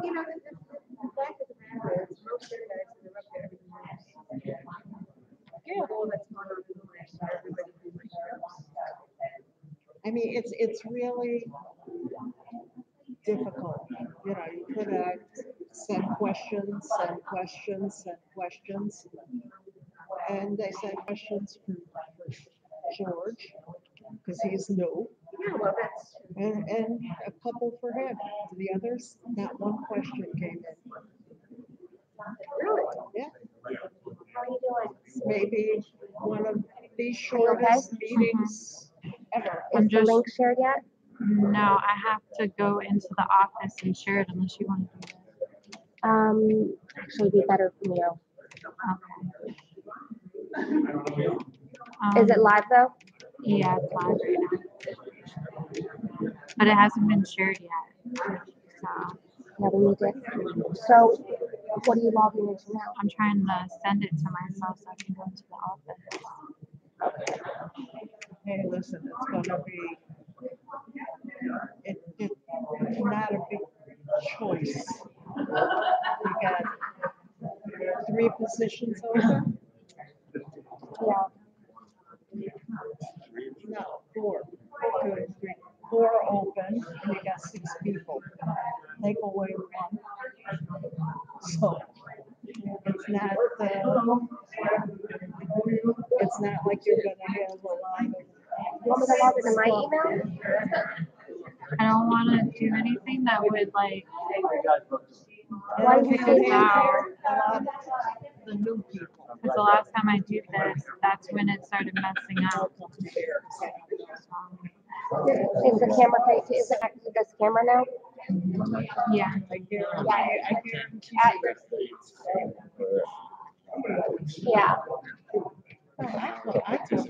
you know, the fact of the matter is, most of the guys that are up there, yeah, well, that's not on the list, everybody pretty much knows. I mean, it's really difficult. You know, you put out send questions, send questions, send questions, and they send questions for George because he's new, Yeah, well, that's, and a couple for him. The others, not one question came in. really, Yeah, How are you doing? maybe one of the shortest meetings ever. Is the link shared yet? No, I have to go into the office and share it unless you want to do Actually, it'd be better from you. that. Okay. Is it live though? Yeah, it's live right now. But it hasn't been shared yet. So Yeah, we need it. So, what are you logging into now? I'm trying to send it to myself so I can go into the office. Hey, listen, it's gonna be, it's not a big choice. We got 3 positions open. Yeah. No, 4. 2, 3, 4 open, and you got 6 people. Take away 1. So it's not like you're gonna have a lot of. You want me to log into my email? I don't want to do anything that would like Why do you It'll think have a lot of the new people. because the last time I did this, that's when it started messing up. Is the camera page, is it active this camera now? Yeah. I guarantee Yeah. I just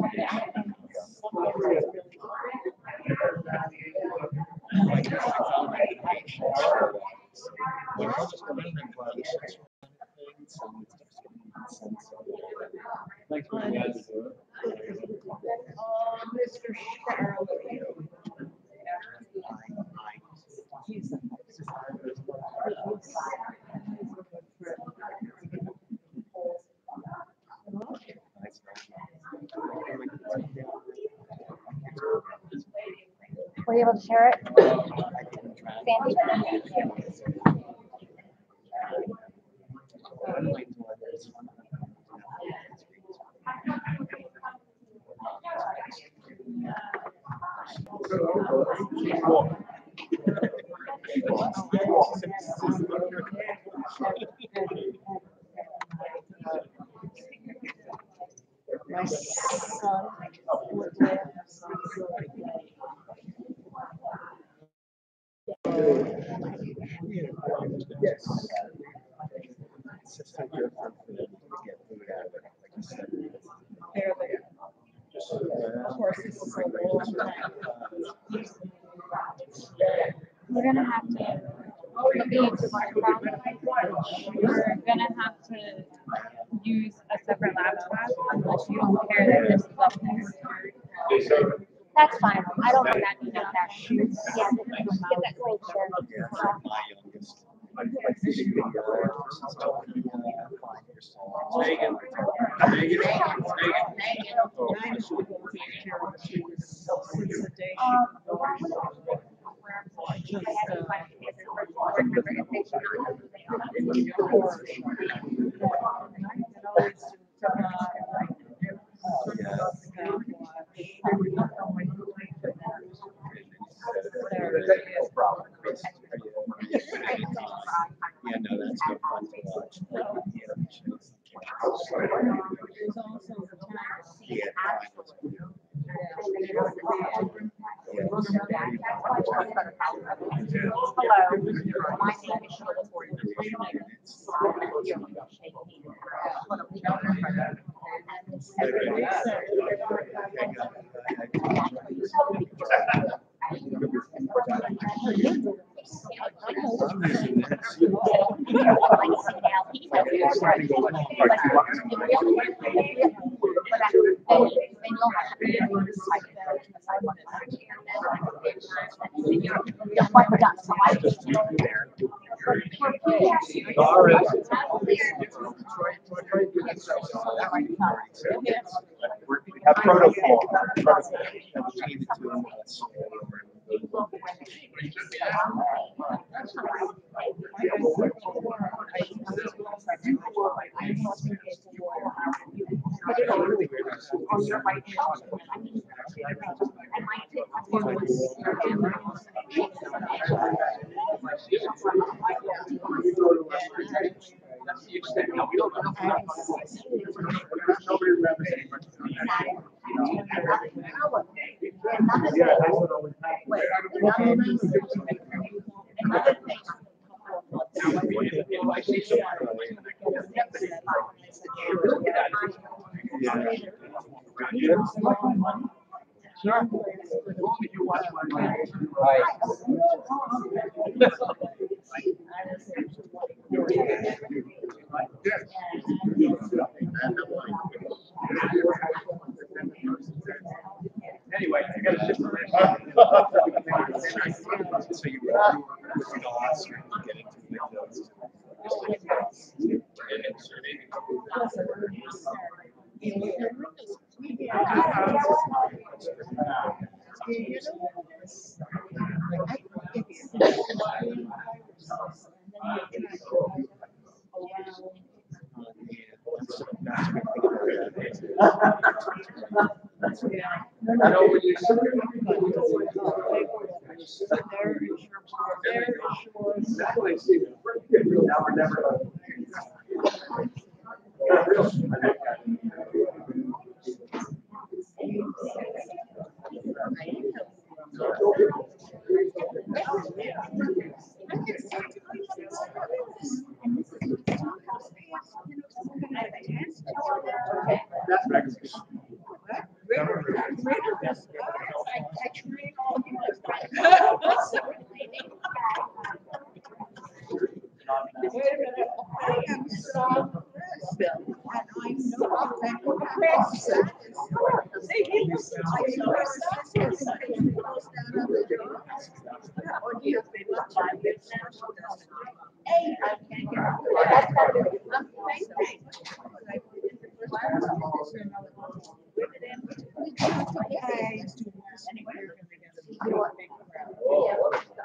Mr. Charlie. He's a Were you able to share it? Sandy? My son would live. Yes. It's just so good for them to get food out of it, like you said. There they are. Of course, this is a long time. We're gonna have to we're gonna have to use a separate laptop unless you don't care that this is up there. That's fine. I don't mind that. You know that. Yeah, get that link shared. Yeah, it's like my youngest. Like this year, she's talking 5 years old. Megan. Nine people take care of the kids since the day she was born. Just, No problem. Yeah, no, that's no fun to watch. there's also the time. Yeah, time was good. Have protocol. Between the two of us. On your right shoulder. And my tip was Anyway, I got to shift the so you were getting to windows. I know when you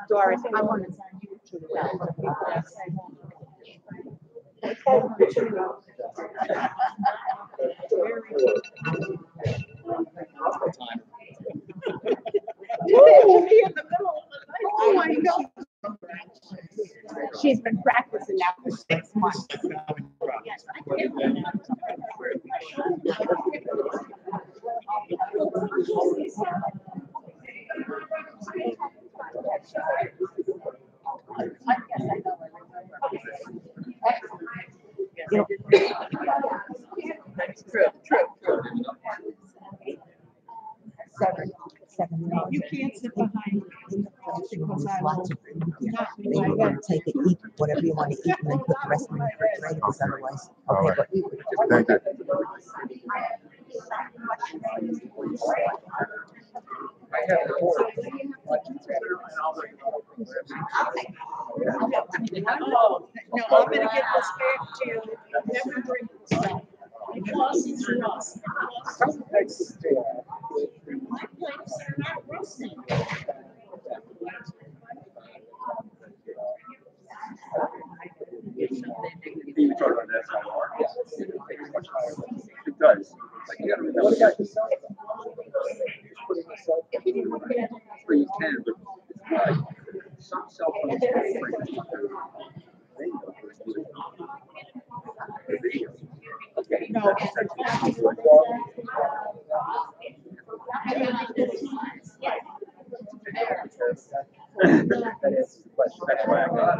Doris, I want to send you to Oh my God. She's been practicing now for 6 months. Yes, I You can't sit behind me because I will not be Maybe you want to take it, eat whatever you want to eat, and then put the rest in the refrigerator, because otherwise, okay, but eat. Thank you. No, I'm gonna get this back to you. Never drink this stuff. Because it's rust. My plates are not rusty. You talk about that. It does. Like you gotta remember. But you can, but it's like some cell phones. No. That is the question. That's why I got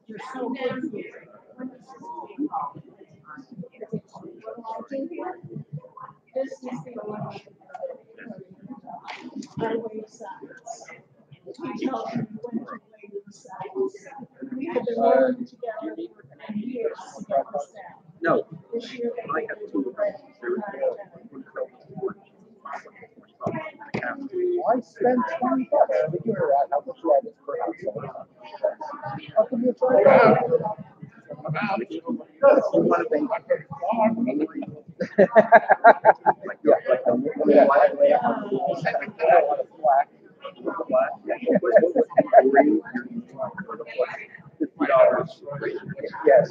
You're so good. This is the election. I weigh sides. He tells me when to weigh the sides. We have been working together for years to get this down. no. This year they I have two. spend $20 to figure out how much that is per household. How come you're trying to? You want to make Yes.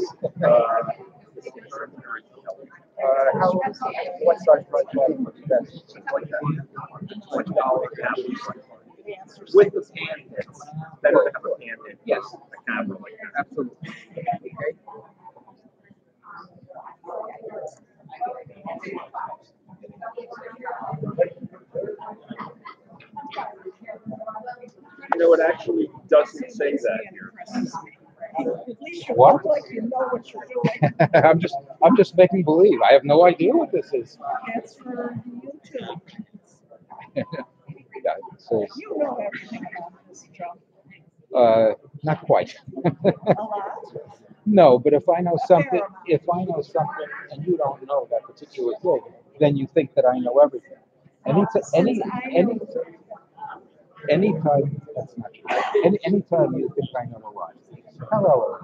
What size project? With the pan hits. Better to have a pan hit. Yes. A camera like that. Absolutely. Okay. You know, it actually doesn't say that here. At least you What? look like you know what you're doing. I'm just making believe. I have no idea what this is. That's for YouTube. Yeah, it says, You know everything about this, Joe. not quite. A lot. No, but if I know something, and you don't know that particular thing, then you think that I know everything. Anytime, that's not true. Anytime you think I know a lot, hello.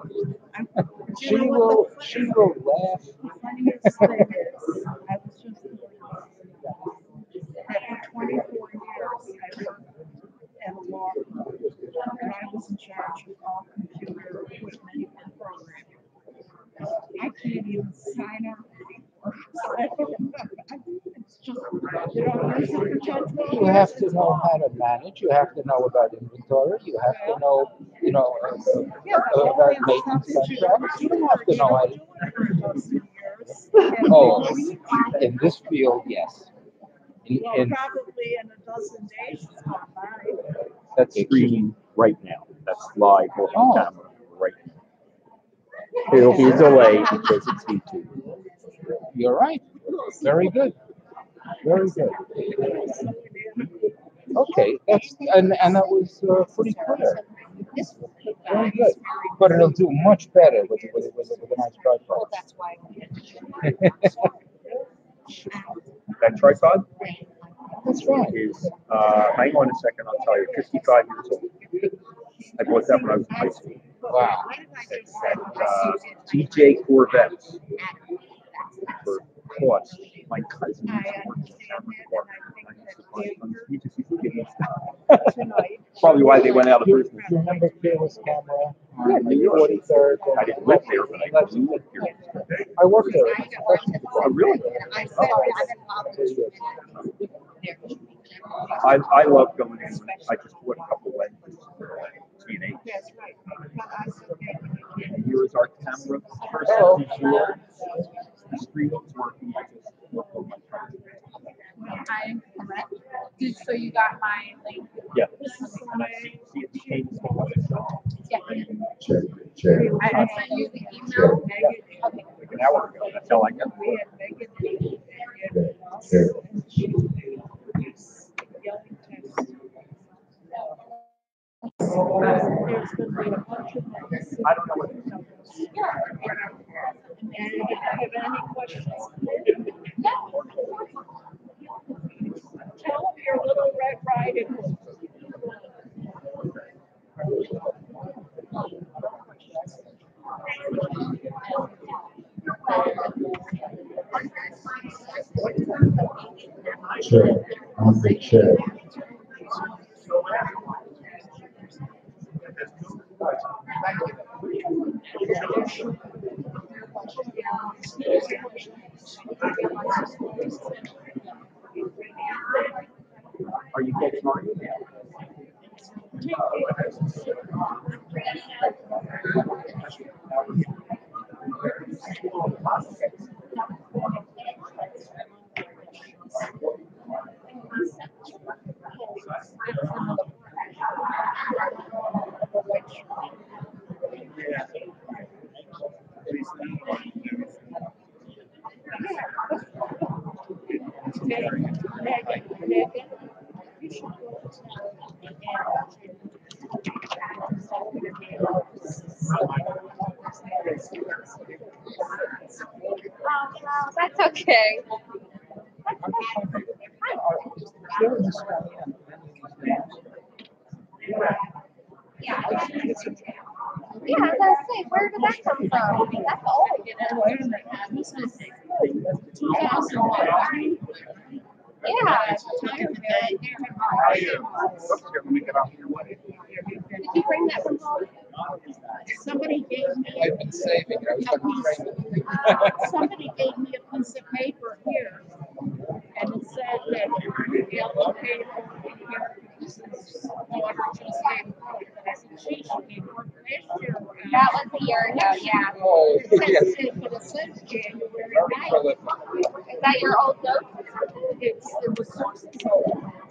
She will laugh. The funniest thing is, I was just that for 24 years, I worked at a law firm, and I was in charge of all computer equipment and programming. I can't even sign up. It's just, you don't use it for judgment. You have to know how to manage. You have to know about inventory. You have to know, Yeah, but all about that maintenance stuff that you contracts. don't You have to know how to. do it for a dozen years. Oh, in this field, yes. Well, In probably in a dozen days it's gone by. that's Streaming right now. That's live on Oh. camera right now. It'll be a delay because it's YouTube. You're right. Very good. Very good. Okay, and that was pretty clear. Very good. But it'll do much better with a nice tripod. That's why. That tripod That's right. is, hang on a second, I'll tell you, 55 years old. I bought that when I was in high school. Wow. It's at DJ Corvettes for cost. My cousin I used to work in understand the that, camera and I department. think that He just used to give me stuff. tonight. Probably why they went out of You business. remember Fearless Camera Yeah, on New York. 43rd? I didn't live there, but I lived here. I worked there. Oh, really? I said, I love going in. I just bought a couple lenses. TNA. That's right. But I said, okay, And here is our camera person Hello. who's here. The screen is working. I just look on my phone. I'm correct. So you got my link? Yeah. And I see it became small. Yeah. Check. I sent you the email. Like an hour ago. That's how I got we it. had Megan and us, Check. and she was yelling text. There's gonna be a bunch of things. I don't know what it is. And if you have any questions, tell them your little Red Riding Hood. Check. On the check. Are you folks on? Megan, you should go That's okay. Yeah. Yeah, I was gonna say, where did that come from? That's old. Yeah. How are you? Let me get off your way. Did you bring that from home? Somebody gave me, I've been saving. I was going to train it. somebody gave me a piece of paper here, and it said that yellow paper here, this is water just came out. And I said, gee, she gave work last year. That was a year ago, yeah. Oh, yes. But it says January Very 9th. prolific. Is that your old note? It was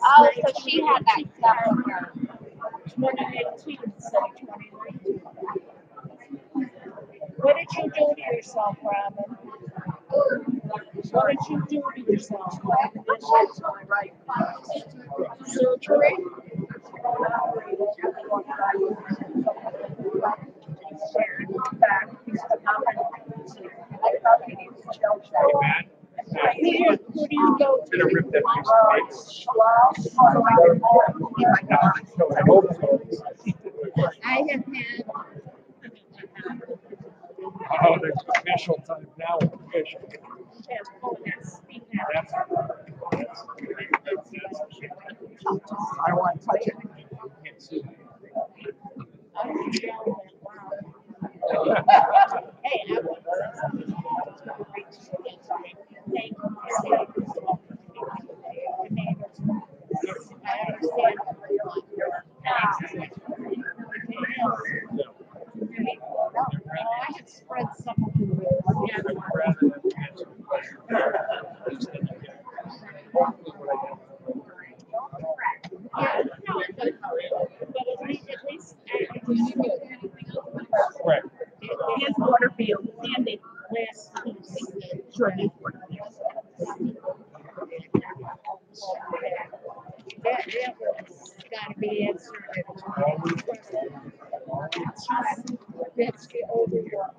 Oh, so she had that stuff with her. 2018 instead of 2019. What did you do to yourself, Robin? What did you do to yourself? Surgery? Who do you go I'm gonna to? rip that piece of paper. I hope so. I have had. Oh, there's official time now. Official. That's, I don't want to touch it. Hey, I want I had spread something yeah, no, but at least Right. his Waterfield and the last piece. Sure. That was gotta be answered. That's the older one.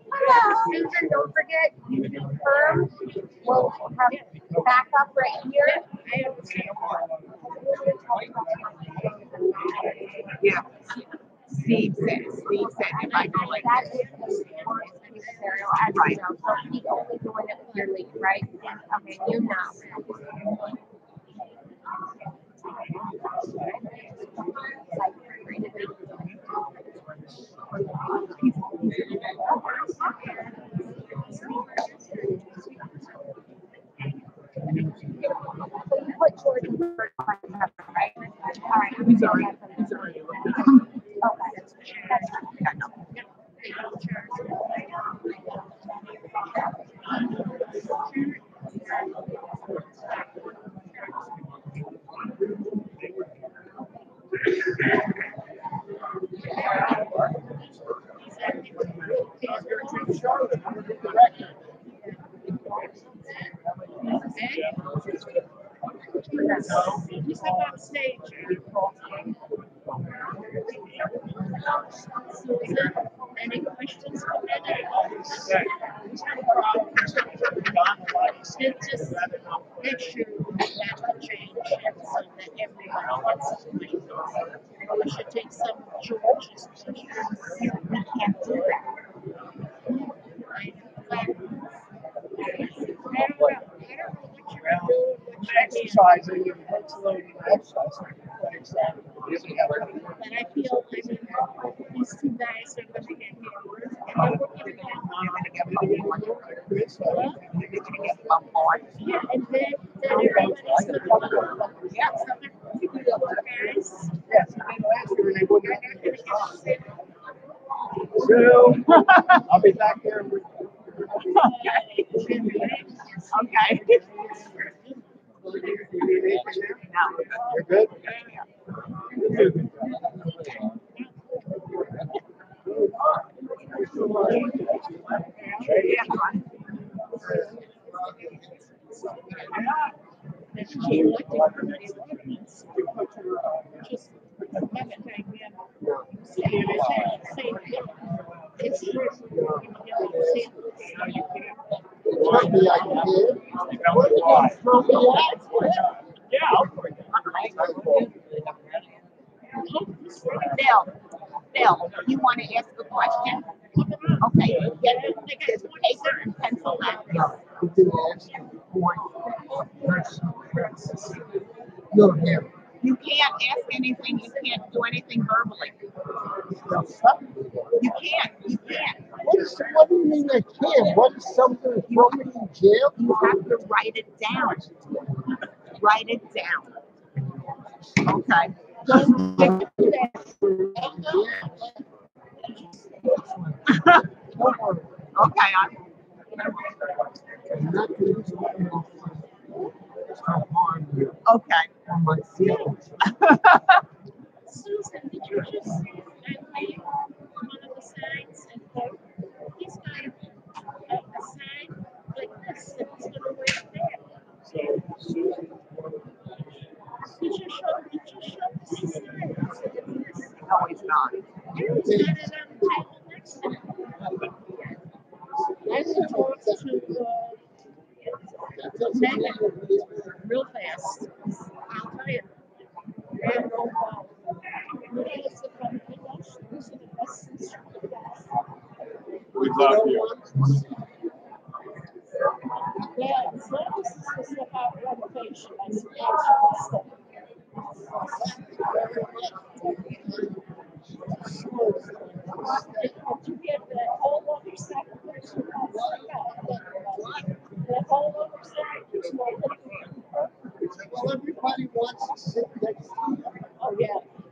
Susan, don't forget, you confirm. We'll have backup right here. I understand. Yeah. Steve said if I go like That this. is the scenario, as you know, so he's only doing it clearly, right? Okay, you know. So you put Jordan first, right? All right. He's already looked at it. Okay. That's fine. Yeah, no. You step on stage. Susan, any questions for me? Just make sure that the change so that everybody gets it. We should take some of George's questions. We can't do that. I don't know what you're doing. Exercising and ventilating exercising. But I feel, these two guys are gonna get hammered, and then we're gonna get, yeah, and then everybody's gonna go, yeah, some of the other guys. Yes, I mean, last year they wouldn't. So, I'll be back there. Okay. You're good? Yeah, I'll bring it. Bill, you want to ask a question? Okay, get a paper and pencil out. No, he didn't ask you for personal preferences. You're him. You can't ask anything, you can't do anything verbally. Now, stop. You can't. What do you mean I can't? What is something that throw me in jail? You have to write it down. Write it down. Okay. Okay, I'm not going to harm you okay. on my feelings. Susan, did you just see that man on one of the signs and he's got a sign like this that he's gonna wear there. Did you show the sign? No, he's not. And he's got it on the table next to him. I will talk to Megan real fast. I'll tell you. And go home. We love you. Yeah, as long as this is about renovation, I suppose you can you get that whole other side of the person? That whole other side. Well, everybody wants to sit next to you. Oh, yeah.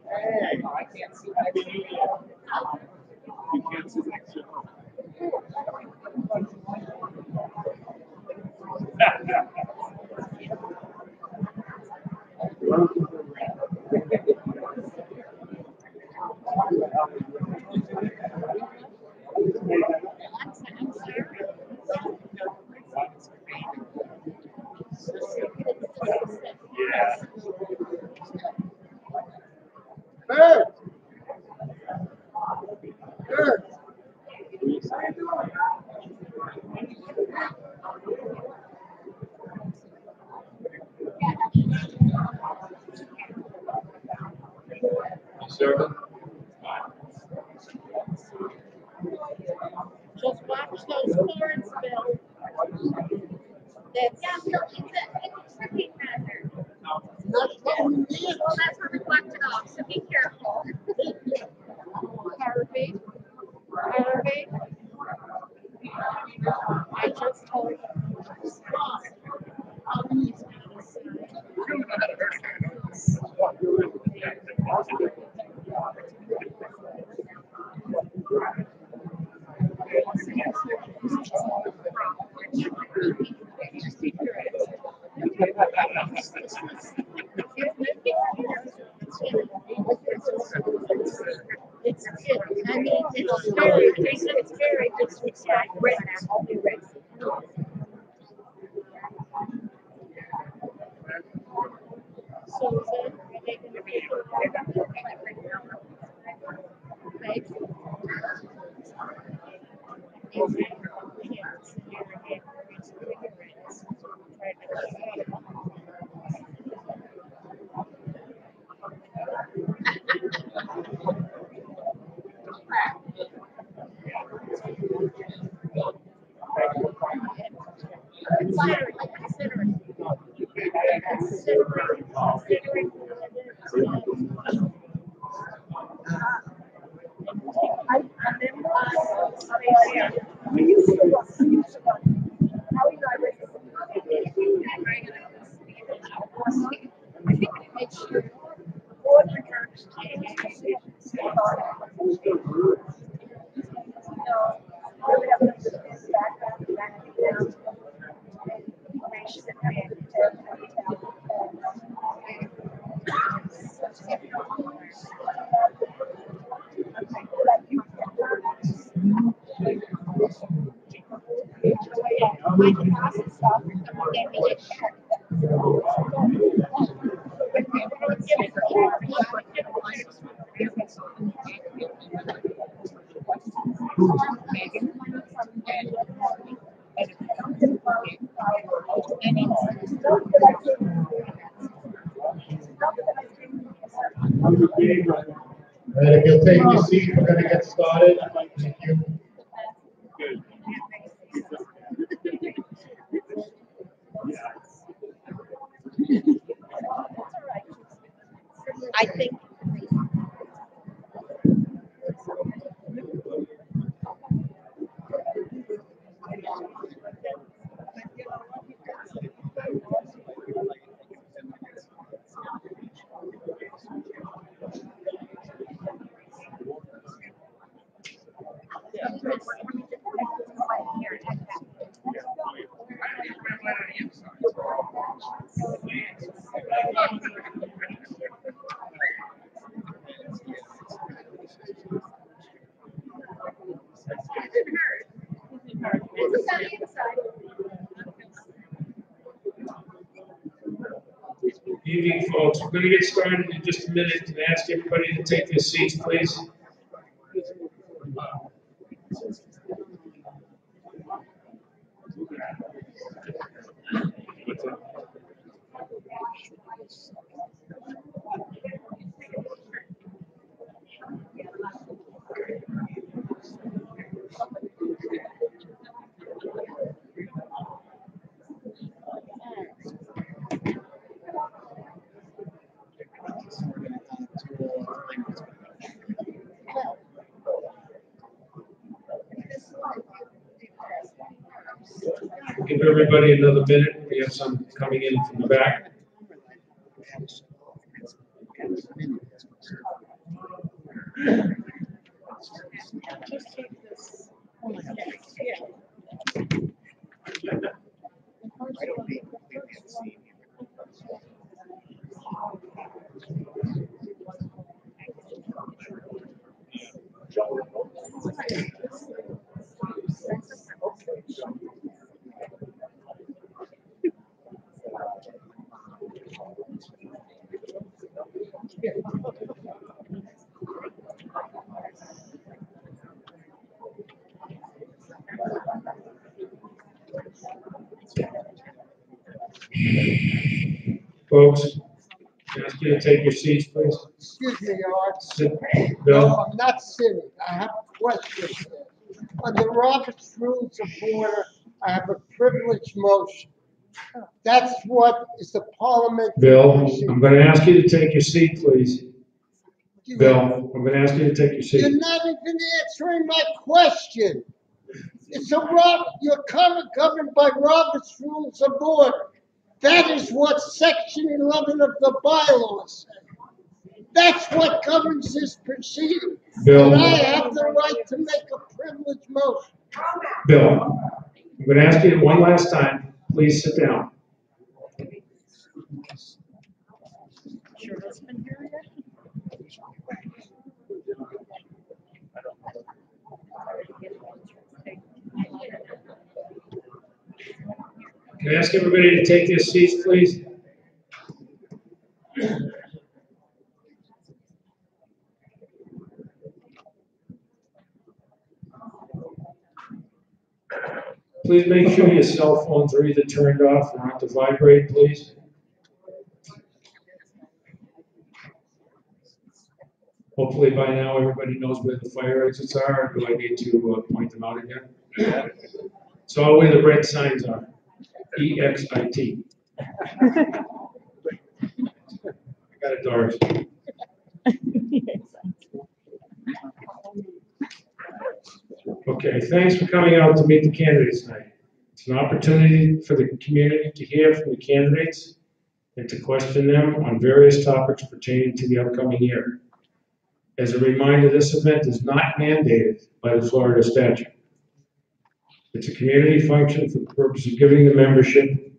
Hey, I can't sit next to you yet. You can't sit next to Yeah. Bert! Bert! Serving? Just watch those corns, Bill. That's It's a cooking hazard. Not going in. Well, that's reflected off, so be careful. Harvey. Harvey. I just told him. I mean, it's very disrespectful. Susan, are they gonna be And if you'll take your seat, we're gonna get started. Thank you. I think. Evening, folks. We're going to get started in just a minute and ask everybody to take their seats, please. Give everybody another minute. We have some coming in from the back. Just take this. Folks, can I ask you to take your seats, please? Excuse me, Art. Sit. No, Bill? I'm not sitting. I have a question. Under Robert's Rules of Order, I have a privilege motion. That's what is the parliament. Bill, I'm going to ask you to take your seat, please. Bill, I'm going to ask you to take your seat. You're not even answering my question. It's you're governed by Robert's Rules of Order. That is what Section 11 of the bylaws says. That's what governs this proceeding. Bill. And I have the right to make a privilege motion. Bill, I'm going to ask you one last time. Please sit down. Your husband here yet? Can I ask everybody to take their seats, please? Please make sure your cell phones are either turned off or on to vibrate, please. Hopefully by now everybody knows where the fire exits are, or do I need to point them out again? It's all where the red signs are. EXIT. I got it, Doris. Okay, thanks for coming out to meet the candidates tonight. It's an opportunity for the community to hear from the candidates and to question them on various topics pertaining to the upcoming year. As a reminder, this event is not mandated by the Florida statute. It's a community function for the purpose of giving the membership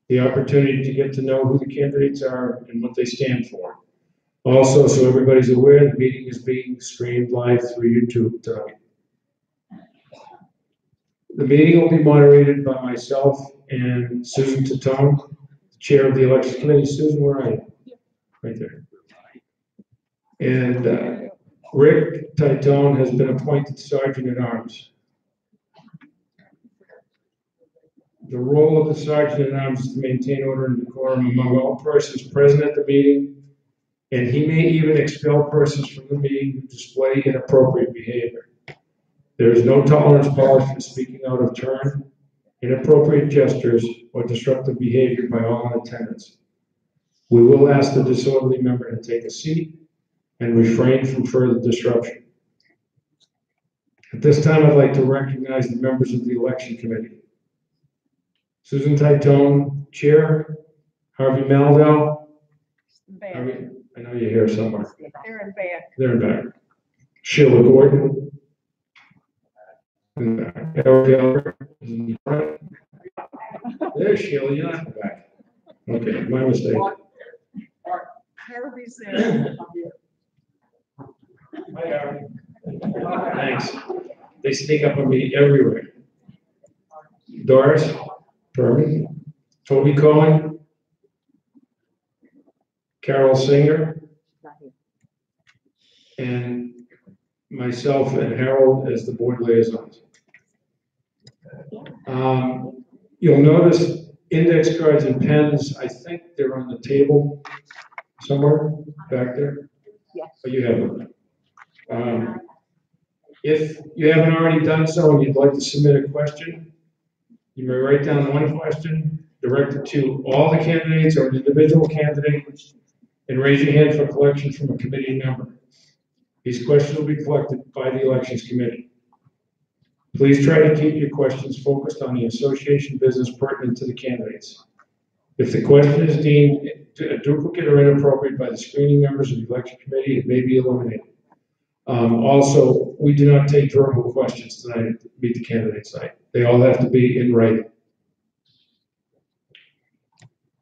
the opportunity to get to know who the candidates are and what they stand for. Also, so everybody's aware, the meeting is being streamed live through YouTube tonight. The meeting will be moderated by myself and Susan Titone, the chair of the election committee. Susan, where are you? Right there. And Rick Titone has been appointed Sergeant at Arms. The role of the Sergeant at Arms is to maintain order and decorum among all persons present at the meeting and he may even expel persons from the meeting who display inappropriate behavior. There is no tolerance policy for speaking out of turn, inappropriate gestures, or disruptive behavior by all in attendance. We will ask the disorderly member to take a seat and refrain from further disruption. At this time, I'd like to recognize the members of the election committee. Susan Titone, Chair. Harvey Maldell. Harvey, I know you're here somewhere. They're in back. They're in back. Sheila Gordon. In back. Eric Albert is in the front. There's Sheila, you're not in the back. Okay, my mistake. Harvey's there. Hi, Harvey. Thanks. They sneak up on me everywhere. Doris Berman, Toby Cohen, Carol Singer, and myself and Harold as the board liaisons. You'll notice index cards and pens, I think they're on the table somewhere back there. Yes. Oh, you have them. If you haven't already done so and you'd like to submit a question, you may write down one question, direct it to all the candidates or an individual candidate, and raise your hand for collection from a committee member. These questions will be collected by the elections committee. Please try to keep your questions focused on the association business pertinent to the candidates. If the question is deemed a duplicate or inappropriate by the screening members of the election committee, it may be eliminated. Also, we do not take verbal questions tonight at Meet the Candidates night. They all have to be in writing.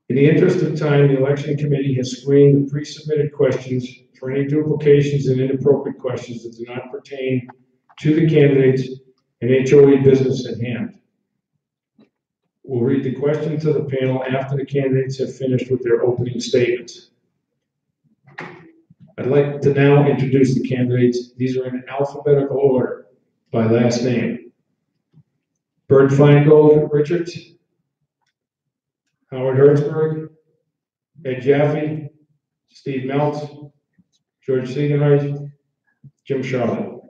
In the interest of time, the election committee has screened the pre-submitted questions for any duplications and inappropriate questions that do not pertain to the candidates and HOA business at hand. We'll read the question to the panel after the candidates have finished with their opening statements. I'd like to now introduce the candidates. These are in alphabetical order by last name. Bert Feingold Richards, Howard Hertzberg, Ed Jaffe, Steve Meltz, George Siegenreich, Jim Charlotte.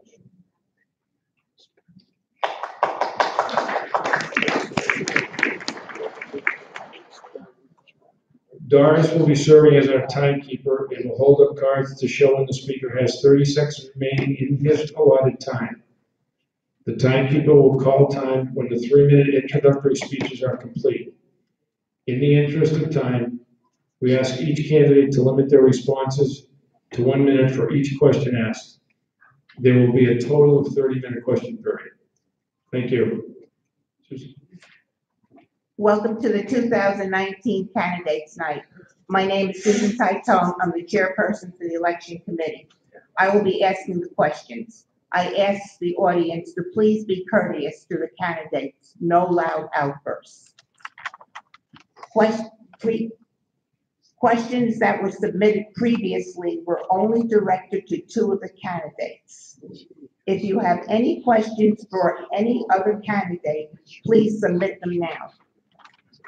Doris will be serving as our timekeeper and will hold up cards to show when the speaker has 30 seconds remaining in his allotted time. The timekeeper will call time when the 3-minute introductory speeches are complete. In the interest of time, we ask each candidate to limit their responses to 1 minute for each question asked. There will be a total of 30-minute question period. Thank you. Susan. Welcome to the 2019 Candidates Night. My name is Susan Titone. I'm the chairperson for the election committee. I will be asking the questions. I ask the audience to please be courteous to the candidates. No loud outbursts. Questions that were submitted previously were only directed to 2 of the candidates. If you have any questions for any other candidate, please submit them now.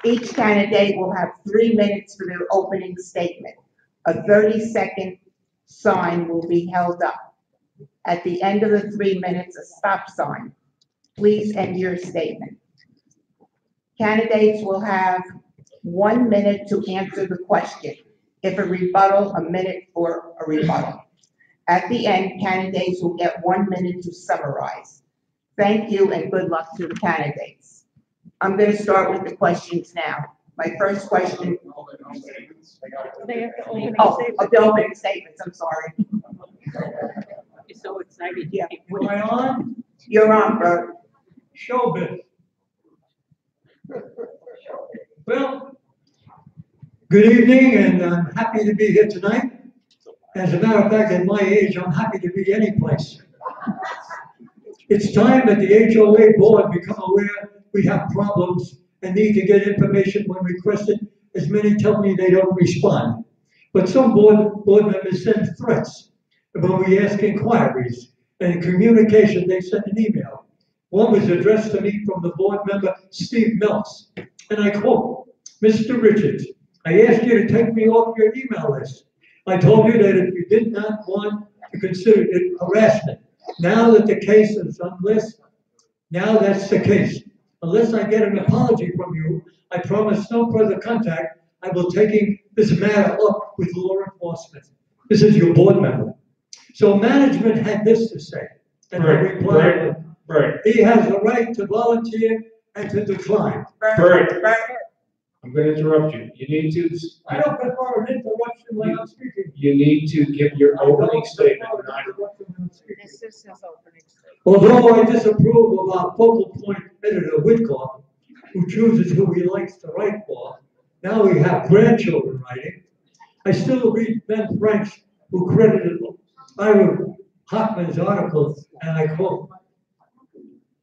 Each candidate will have 3 minutes for their opening statement. A 30-second sign will be held up. At the end of the 3 minutes, a stop sign. Please end your statement. Candidates will have 1 minute to answer the question. If a rebuttal, a minute for a rebuttal. At the end, candidates will get 1 minute to summarize. Thank you and good luck to the candidates. I'm going to start with the questions now. My first question. They have to open The opening statements, I'm sorry. You're so excited. Yeah. Am I on? You're on, Bert. Showbiz. Well, good evening, and I'm happy to be here tonight. As a matter of fact, at my age, I'm happy to be any place. It's time that the HOA board become aware we have problems and need to get information when requested. As many tell me they don't respond. But some board members send threats when we ask inquiries, and in communication they send an email. One was addressed to me from the board member, Steve Meltz, and I quote, "Mr. Richards, I asked you to take me off your email list. I told you that if you did not want to consider it harassment, now that the case is on list, now that's the case. Unless I get an apology from you, I promise no further contact. I will taking this matter up with law enforcement. This is your board member. So management had this to say. And I replied, Bert, he has the right to volunteer and to decline. Bert, I'm going to interrupt you. You need to. I don't prefer an interruption when I'm speaking. You need to give your opening statement. This is his opening statement. Although I disapprove of our focal point editor Whitcock, who chooses who he likes to write for, now we have grandchildren writing, I still read Ben Franks, who credited Ira Hoffman's articles, and I quote,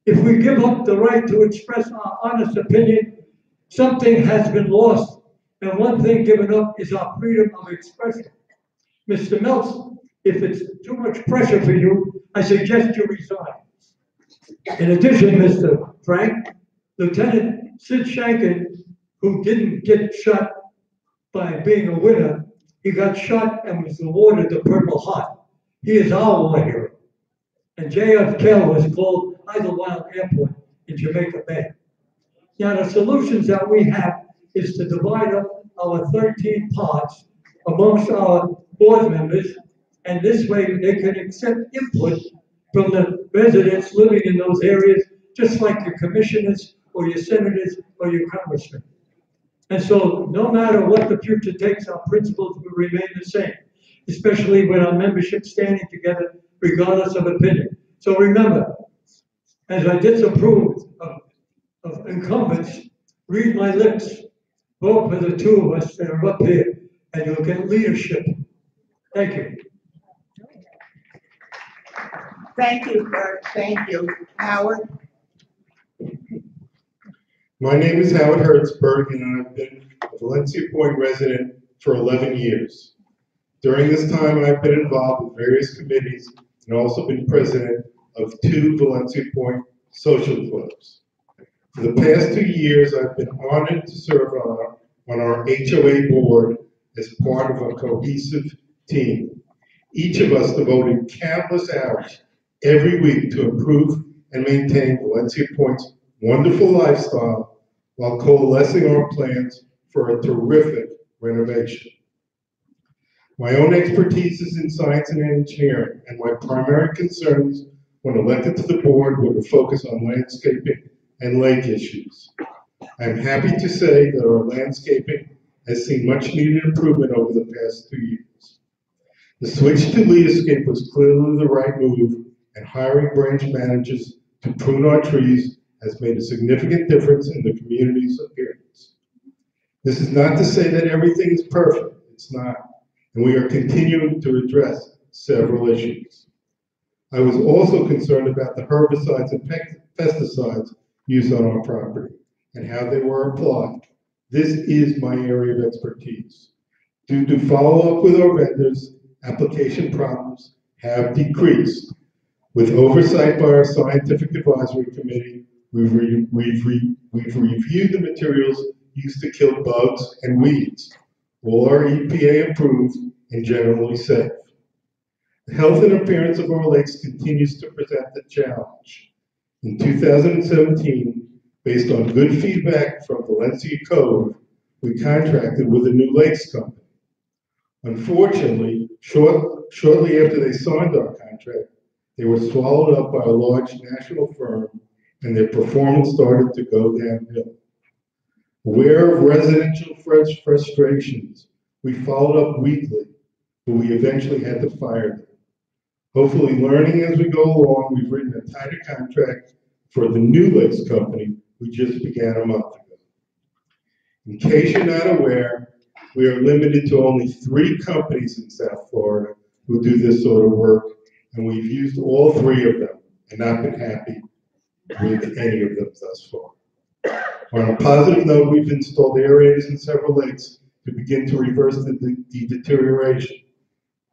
"If we give up the right to express our honest opinion, something has been lost, and one thing given up is our freedom of expression. Mr. Meltz, if it's too much pressure for you, I suggest you resign." In addition, Mr. Frank, Lieutenant Sid Shankin, who didn't get shot by being a winner, he got shot and was awarded the Purple Heart. He is our war hero. And JFK was called Idlewild Airport in Jamaica Bay. Now, the solutions that we have is to divide up our 13 parts amongst our board members, and this way they can accept input from the residents living in those areas, just like your commissioners or your senators or your congressmen. And so, no matter what the future takes, our principles will remain the same, especially with our membership standing together regardless of opinion. So remember, as I disapprove of incumbents, read my lips, vote for the two of us that are up here, and you'll get leadership. Thank you. Thank you, Bert. Thank you. Howard? My name is Howard Hertzberg, and I've been a Valencia Point resident for 11 years. During this time, I've been involved with various committees and also been president of 2 Valencia Point social clubs. For the past 2 years, I've been honored to serve on our HOA board as part of a cohesive team. Each of us devoted countless hours every week to improve and maintain Valencia Point's wonderful lifestyle while coalescing our plans for a terrific renovation. My own expertise is in science and engineering, and my primary concerns when elected to the board were to focus on landscaping and lake issues. I'm happy to say that our landscaping has seen much needed improvement over the past 2 years. The switch to Leaderscape was clearly the right move, and hiring branch managers to prune our trees has made a significant difference in the community's appearance. This is not to say that everything is perfect. It's not. And we are continuing to address several issues. I was also concerned about the herbicides and pesticides used on our property and how they were applied. This is my area of expertise. Due to follow-up with our vendors, application problems have decreased. With oversight by our scientific advisory committee, we've reviewed the materials used to kill bugs and weeds. All are EPA approved and generally safe. The health and appearance of our lakes continues to present a challenge. In 2017, based on good feedback from Valencia Cove, we contracted with a new lakes company. Unfortunately, shortly after they signed our contract, they were swallowed up by a large national firm, and their performance started to go downhill. Aware of residential frustrations, we followed up weekly, but we eventually had to fire them. Hopefully, learning as we go along, we've written a tighter contract for the new lakes company we just began a month ago. In case you're not aware, we are limited to only 3 companies in South Florida who do this sort of work, and we've used all 3 of them and not been happy with any of them thus far. On a positive note, we've installed aerators in several lakes to begin to reverse the deterioration,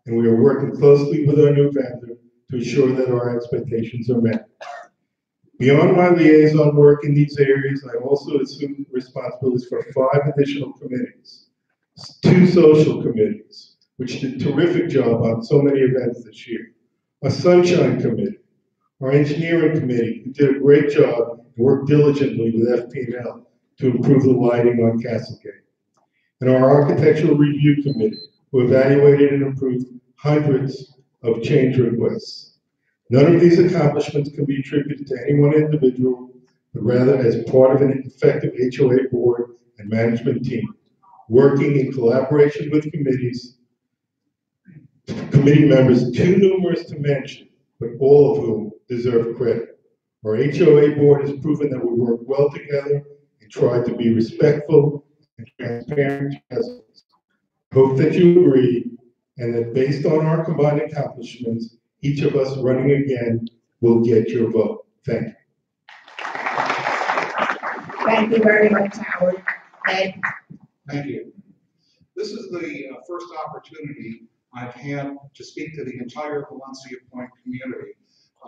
and we are working closely with our new vendor to ensure that our expectations are met. Beyond my liaison work in these areas, I also assume responsibilities for 5 additional committees, 2 social committees, which did a terrific job on so many events this year. Our Sunshine Committee, our Engineering Committee, who did a great job and worked diligently with FP&L to improve the lighting on Castlegate. And our Architectural Review Committee, who evaluated and approved hundreds of change requests. None of these accomplishments can be attributed to any one individual, but rather as part of an effective HOA board and management team, working in collaboration with committee members too numerous to mention, but all of whom deserve credit. Our HOA board has proven that we work well together and try to be respectful and transparent. Hope that you agree, and that based on our combined accomplishments, each of us running again will get your vote. Thank you. Thank you very much, Howard. Ed? Thank you. This is the first opportunity I've had to speak to the entire Valencia Point community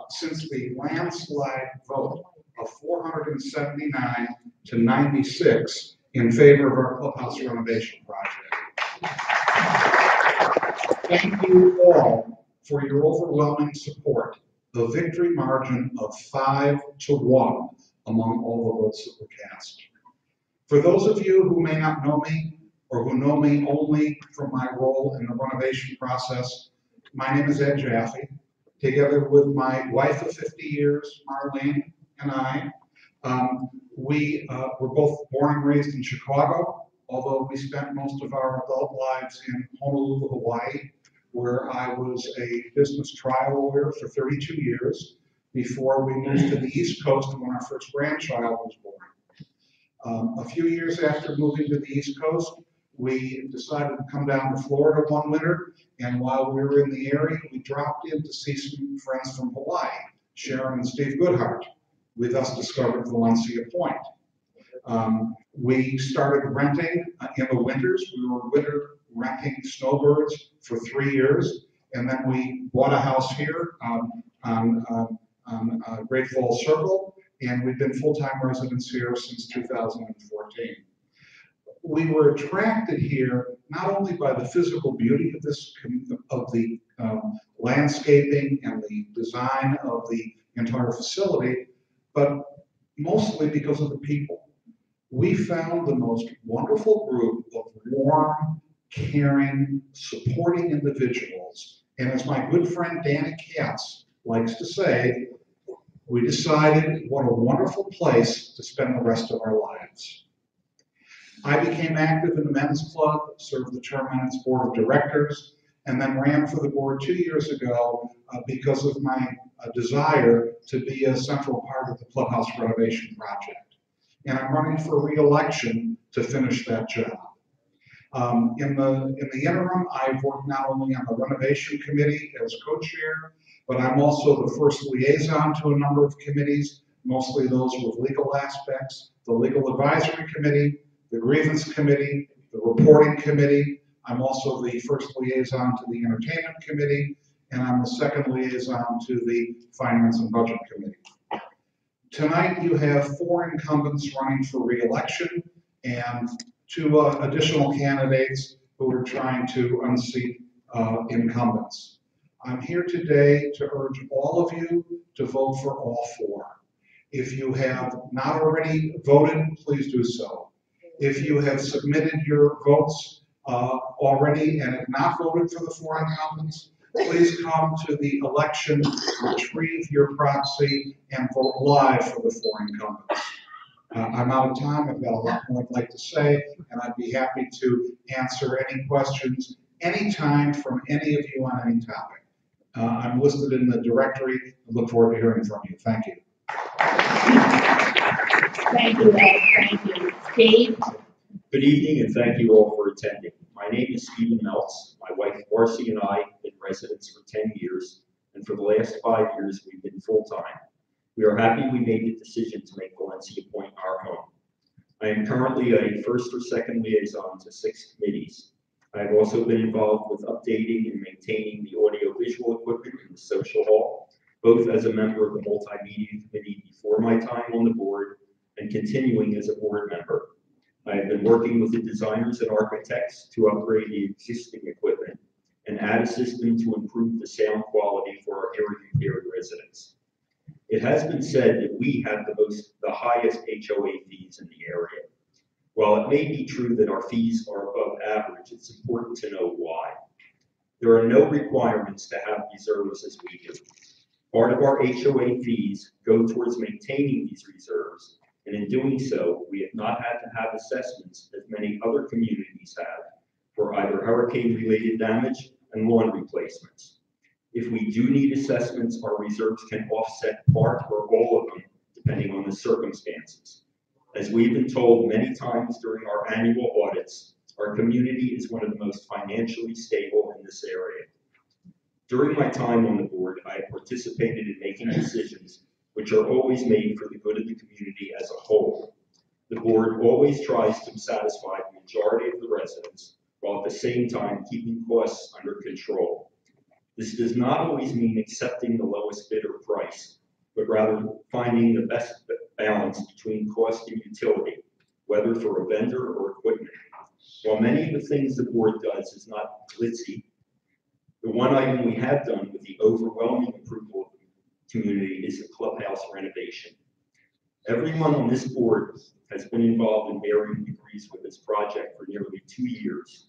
since the landslide vote of 479 to 96 in favor of our clubhouse renovation project. Thank you all for your overwhelming support, a victory margin of 5-1 among all the votes that were cast. For those of you who may not know me, or who know me only from my role in the renovation process, my name is Ed Jaffe. Together with my wife of 50 years, Marlene, and I, we were both born and raised in Chicago, although we spent most of our adult lives in Honolulu, Hawaii, where I was a business trial lawyer for 32 years before we moved to the East Coast when our first grandchild was born. A few years after moving to the East Coast, we decided to come down to Florida one winter, and while we were in the area, we dropped in to see some friends from Hawaii, Sharon and Steve Goodhart. We thus discovered Valencia Point. We started renting in the winters. We were winter renting snowbirds for 3 years, and then we bought a house here on Great Falls Circle, and we've been full-time residents here since 2014. We were attracted here not only by the physical beauty of the landscaping and the design of the entire facility, but mostly because of the people. We found the most wonderful group of warm, caring, supporting individuals. And as my good friend Danny Katz likes to say, we decided what a wonderful place to spend the rest of our lives. I became active in the men's club, served the term on its board of directors, and then ran for the board 2 years ago because of my desire to be a central part of the clubhouse renovation project. And I'm running for re-election to finish that job. In the interim, I've worked not only on the renovation committee as co-chair, but I'm also the first liaison to a number of committees, mostly those with legal aspects, the legal advisory committee, the grievance committee, the reporting committee. I'm also the first liaison to the entertainment committee, and I'm the second liaison to the finance and budget committee. Tonight you have 4 incumbents running for re-election and 2 additional candidates who are trying to unseat incumbents. I'm here today to urge all of you to vote for all 4. If you have not already voted, please do so. If you have submitted your votes already and have not voted for the 4 incumbents, please come to the election, retrieve your proxy, and vote live for the 4 incumbents. I'm out of time. I've got a lot more I'd like to say, and I'd be happy to answer any questions anytime from any of you on any topic. I'm listed in the directory. I look forward to hearing from you. Thank you. Thank you, Ed. Thank you. Steve? Good evening, and thank you all for attending. My name is Stephen Meltz. My wife Marcy and I have been residents for 10 years, and for the last 5 years we've been full-time. We are happy we made the decision to make Valencia Point our home. I am currently a first or second liaison to 6 committees. I have also been involved with updating and maintaining the audio-visual equipment in the social hall, both as a member of the multimedia committee before my time on the board and continuing as a board member. I have been working with the designers and architects to upgrade the existing equipment, add a system to improve the sound quality for our hearing impaired residents. It has been said that we have the highest HOA fees in the area. While it may be true that our fees are above average, it's important to know why. There are no requirements to have reserves as we do. Part of our HOA fees go towards maintaining these reserves, and in doing so, we have not had to have assessments as many other communities have for either hurricane-related damage and lawn replacements. If we do need assessments, our reserves can offset part or all of them, depending on the circumstances. As we've been told many times during our annual audits, our community is one of the most financially stable in this area. During my time on the board, I have participated in making decisions which are always made for the good of the community as a whole. The board always tries to satisfy the majority of the residents, while at the same time keeping costs under control. This does not always mean accepting the lowest bidder price, but rather finding the best balance between cost and utility, whether for a vendor or equipment. While many of the things the board does is not glitzy, the one item we have done with the overwhelming approval of the community is the clubhouse renovation. Everyone on this board has been involved in varying degrees with this project for nearly 2 years,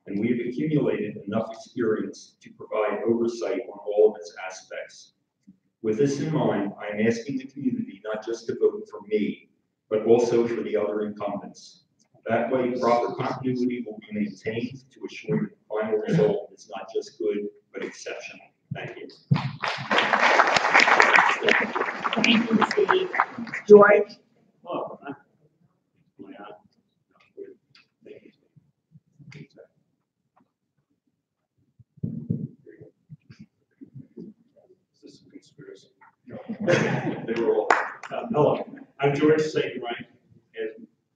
and we have accumulated enough experience to provide oversight on all of its aspects. With this in mind, I am asking the community not just to vote for me, but also for the other incumbents. That way, proper continuity will be maintained to assure that the final result is not just good, but exceptional. Thank you. Thank you, Steve. George? Oh, this is a conspiracy. They were all. Hello, I'm George St. Wright. As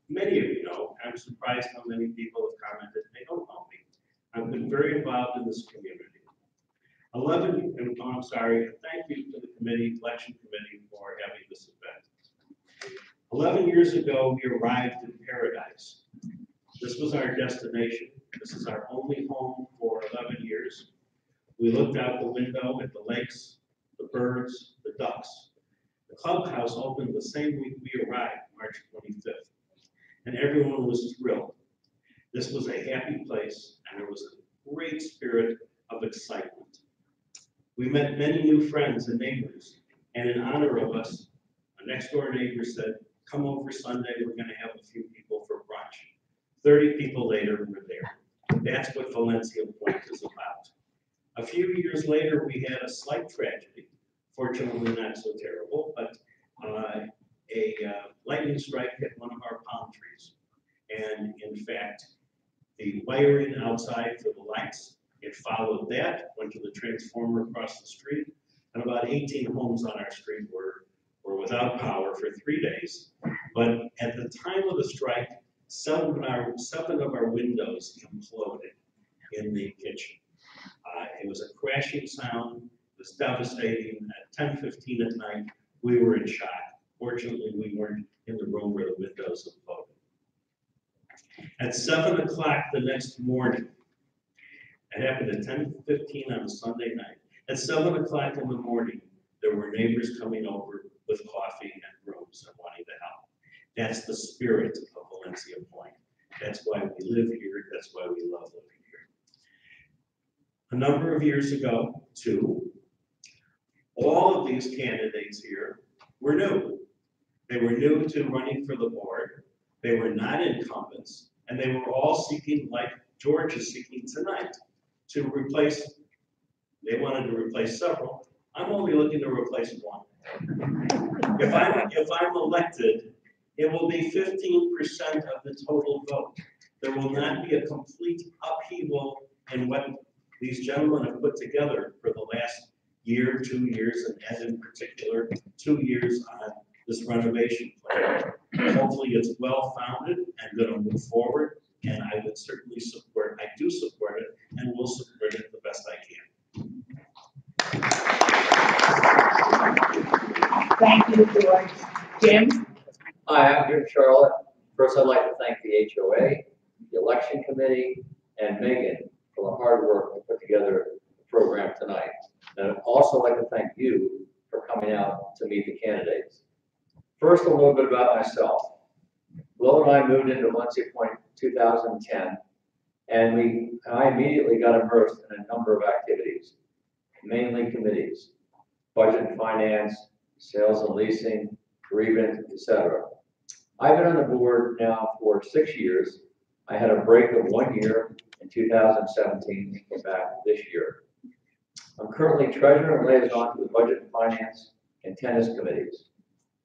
many of you know, I'm surprised how many people have commented they don't know me. I've been very involved in this community. Thank you to the committee, election committee, for having this event. 11 years ago, we arrived in paradise. This was our destination. This is our only home for 11 years. We looked out the window at the lakes, the birds, the ducks. The clubhouse opened the same week we arrived, March 25th, and everyone was thrilled. This was a happy place, and there was a great spirit of excitement. We met many new friends and neighbors, and in honor of us, a next door neighbor said, "Come over Sunday, we're going to have a few people for brunch." 30 people later, we're there. That's what Valencia Point is about. A few years later, we had a slight tragedy, fortunately not so terrible, but a lightning strike hit one of our palm trees. And in fact, the wiring outside for the lights, it followed that, went to the transformer across the street, and about 18 homes on our street were without power for 3 days. But at the time of the strike, seven of our windows imploded in the kitchen. It was a crashing sound. It was devastating. At 10:15 at night, we were in shock. Fortunately, we weren't in the room where the windows imploded. At 7 o'clock the next morning, it happened at 10:15 on a Sunday night. At 7 o'clock in the morning, there were neighbors coming over with coffee and rooms and wanting to help. That's the spirit of Valencia Point. That's why we live here. That's why we love living here. A number of years ago, too, all of these candidates here were new. They were new to running for the board. They were not incumbents, and they were all seeking, like George is seeking tonight, to replace. They wanted to replace several. I'm only looking to replace one. If I'm elected, it will be 15% of the total vote. There will not be a complete upheaval in what these gentlemen have put together for the last year, 2 years, and in particular, 2 years on this renovation plan. Hopefully it's well-founded and going to move forward, and I would certainly support, I do support it, and will support it the best I can. Thank you, George. Jim? Hi, I'm Jim Charlotte. First, I'd like to thank the HOA, the election committee, and Megan for the hard work to put together a program tonight. And I'd also like to thank you for coming out to meet the candidates. First, a little bit about myself. Flo and I moved into Valencia Point in 2010, and I immediately got immersed in a number of activities, mainly committees, budget and finance, sales and leasing, grievance, etc. I've been on the board now for 6 years. I had a break of 1 year in 2017 and came back this year. I'm currently treasurer and liaison to the budget and finance and tennis committees.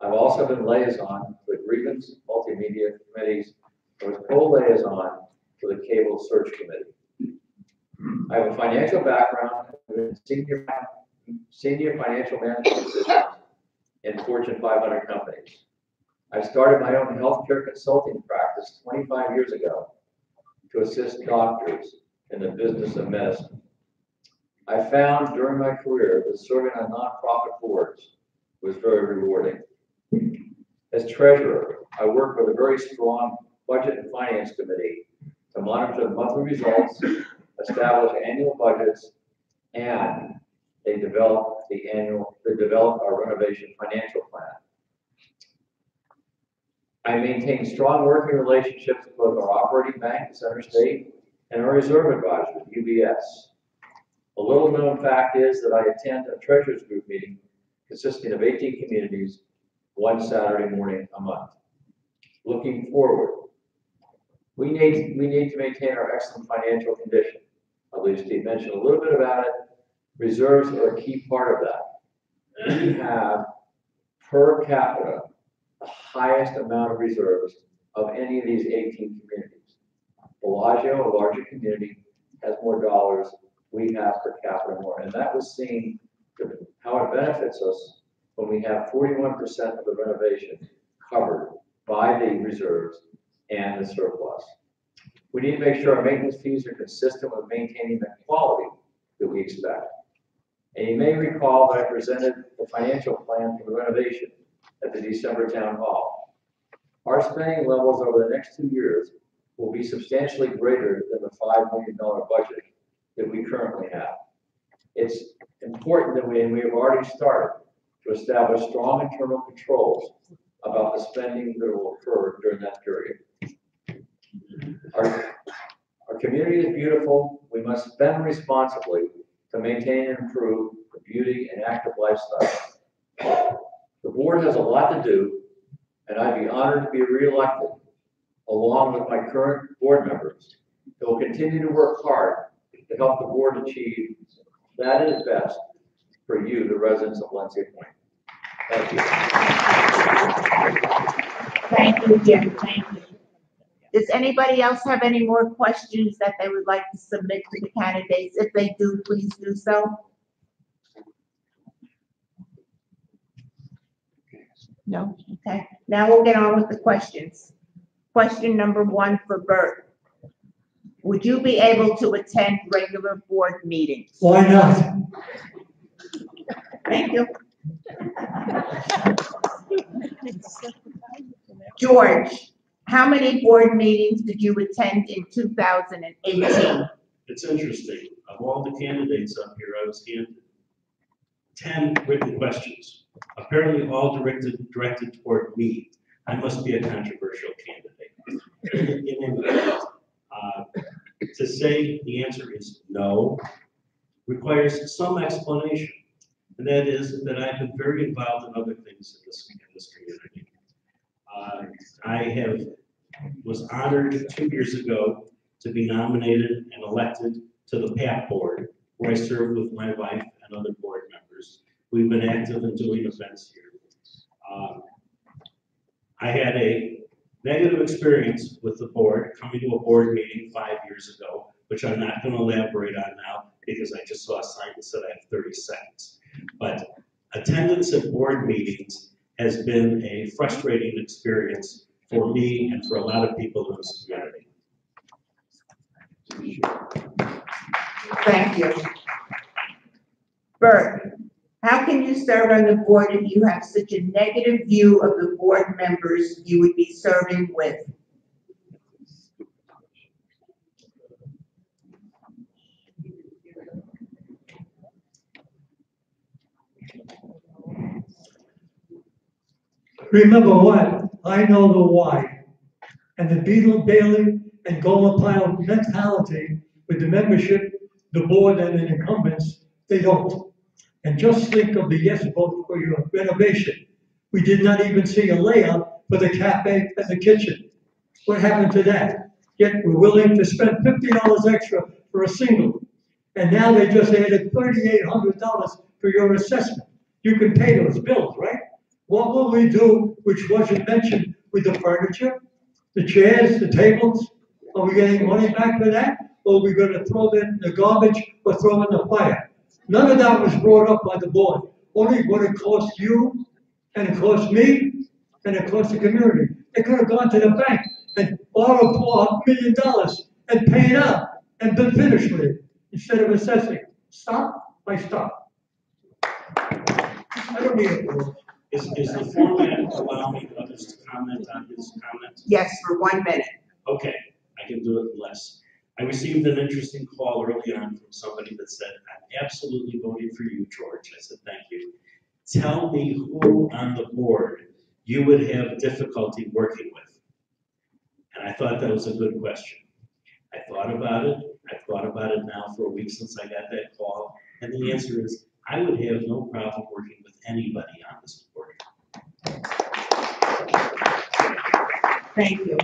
I've also been liaison to the grievance multimedia committees and was co-liaison to the cable search committee. I have a financial background in senior financial management positions in Fortune 500 companies. I started my own healthcare consulting practice 25 years ago to assist doctors in the business of medicine. I found during my career that serving on nonprofit boards was very rewarding. As treasurer, I work with a very strong budget and finance committee to monitor the monthly results, establish annual budgets, and they develop our renovation financial plan. I maintain strong working relationships with both our operating bank, Center State, and our reserve advisor, UBS. A little known fact is that I attend a treasurer's group meeting consisting of 18 communities one Saturday morning a month. Looking forward, we need to maintain our excellent financial condition. I believe Steve mentioned a little bit about it. Reserves are a key part of that. We have per capita the highest amount of reserves of any of these 18 communities. Bellagio, a larger community, has more dollars. We have per capita more, and that was seen how it benefits us when we have 41% of the renovation covered by the reserves and the surplus. We need to make sure our maintenance fees are consistent with maintaining the quality that we expect. And you may recall that I presented the financial plan for the renovation at the December town hall. Our spending levels over the next 2 years will be substantially greater than the $5 million budget that we currently have. It's important that we have already started to establish strong internal controls about the spending that will occur during that period. Our community is beautiful. We must spend responsibly to maintain and improve the beauty and active lifestyle. The board has a lot to do, and I'd be honored to be reelected along with my current board members who will continue to work hard to help the board achieve that is best for you, the residents of Valencia Point. Thank you. Thank you, Jim. Thank you. Does anybody else have any more questions that they would like to submit to the candidates? If they do, please do so. No? Okay. Now we'll get on with the questions. Question number 1 for Bert. Would you be able to attend regular board meetings? Why not? Thank you. George, how many board meetings did you attend in 2018? It's interesting. Of all the candidates up here, I was handed 10 written questions, apparently all directed toward me. I must be a controversial candidate. In any event, to say the answer is no requires some explanation, and that is that I've been very involved in other things in this community. I was honored 2 years ago to be nominated and elected to the PAP board, where I served with my wife and other board members. We've been active in doing events here. I had a negative experience with the board, coming to a board meeting 5 years ago, which I'm not going to elaborate on now because I just saw a sign that said I have 30 seconds. But attendance at board meetings has been a frustrating experience for me and for a lot of people in this community. Thank you. Bert, how can you serve on the board if you have such a negative view of the board members you would be serving with? Remember what? I know the why. And the Beetle Bailey and Gomer Pyle mentality with the membership, the board and the incumbents, they don't. And just think of the yes vote for your renovation. We did not even see a layout for the cafe and the kitchen. What happened to that? Yet we're willing to spend $50 extra for a single. And now they just added $3,800 for your assessment. You can pay those bills, right? What will we do, which wasn't mentioned, with the furniture, the chairs, the tables? Are we getting money back for that? Or are we gonna throw them in the garbage or throw in the fire? None of that was brought up by the board. Only what it cost you, and it cost me, and it cost the community. They could have gone to the bank and borrowed $4 million and paid out and been finished with it, instead of assessing. Stop, I stop. I don't need a board. Is the format allowing others to comment on his comments? Yes, for 1 minute. Okay, I can do it in less. I received an interesting call early on from somebody that said, I'm absolutely voting for you, George. I said, thank you. Tell me who on the board you would have difficulty working with. And I thought that was a good question. I thought about it. I've thought about it now for a week since I got that call. And the answer is, I would have no problem working with anybody on this board. Thank you.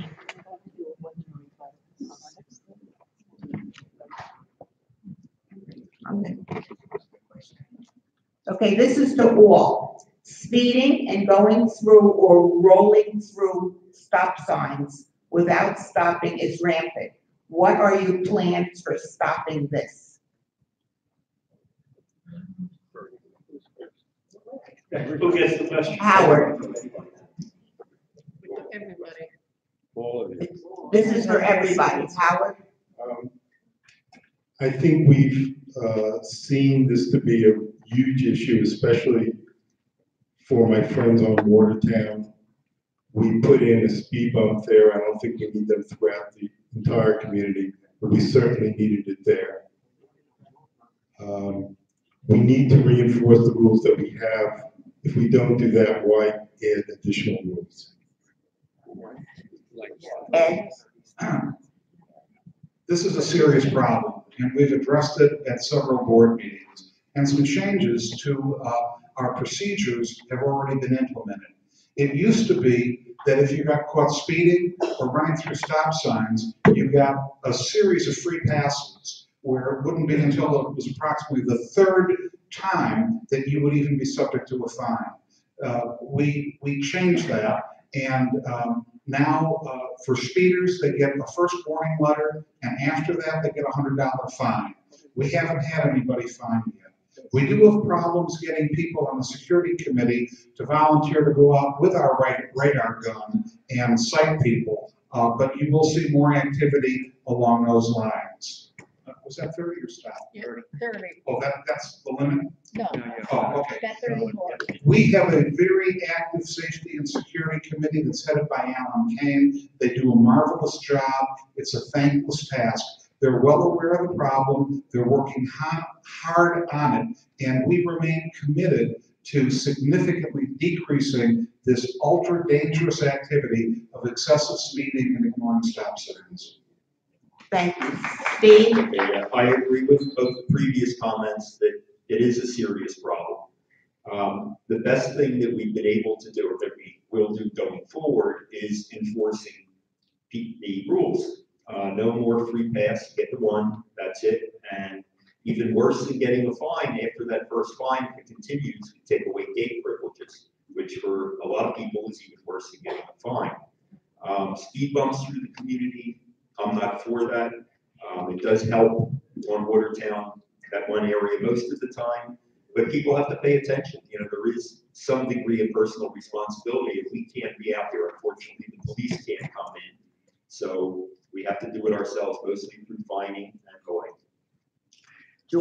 Okay, this is to all. Speeding and going through or rolling through stop signs without stopping is rampant. What are your plans for stopping this? Who gets the question? Howard. Everybody. This is for everybody. Howard? I think we've seen this to be a huge issue, especially for my friends on Watertown. We put in a speed bump there. I don't think we need them throughout the entire community, but we certainly needed it there. We need to reinforce the rules that we have. If we don't do that, why add additional rules? This is a serious problem, and we've addressed it at several board meetings. And some changes to our procedures have already been implemented. It used to be that if you got caught speeding or running through stop signs, you got a series of free passes, where it wouldn't be until it was approximately the third time that you would even be subject to a fine. We changed that, and now for speeders, they get a first warning letter, and after that, they get a $100 fine. We haven't had anybody fined yet. We do have problems getting people on the security committee to volunteer to go out with our radar gun and sight people, but you will see more activity along those lines. Was that 30 or stop? Yeah, 30. Oh, that's the limit? No. Oh, okay. That 34. We have a very active safety and security committee that's headed by Alan Kane. They do a marvelous job. It's a thankless task. They're well aware of the problem. They're working hard on it, and we remain committed to significantly decreasing this ultra-dangerous activity of excessive speeding and ignoring stop signs. Thank you. Steve? Okay, yeah, I agree with both the previous comments that it is a serious problem. The best thing that we've been able to do, or that we will do going forward, is enforcing the rules. No more free pass, get the one, that's it. And even worse than getting a fine, after that first fine, if it continues, we take away gate privileges, which for a lot of people is even worse than getting a fine. Speed bumps through the community, I'm not for that. It does help on Watertown, that one area most of the time, but people have to pay attention. You know, there is some degree of personal responsibility. If we can't be out there, unfortunately, the police can't come in. So we have to do it ourselves, mostly through fining and going.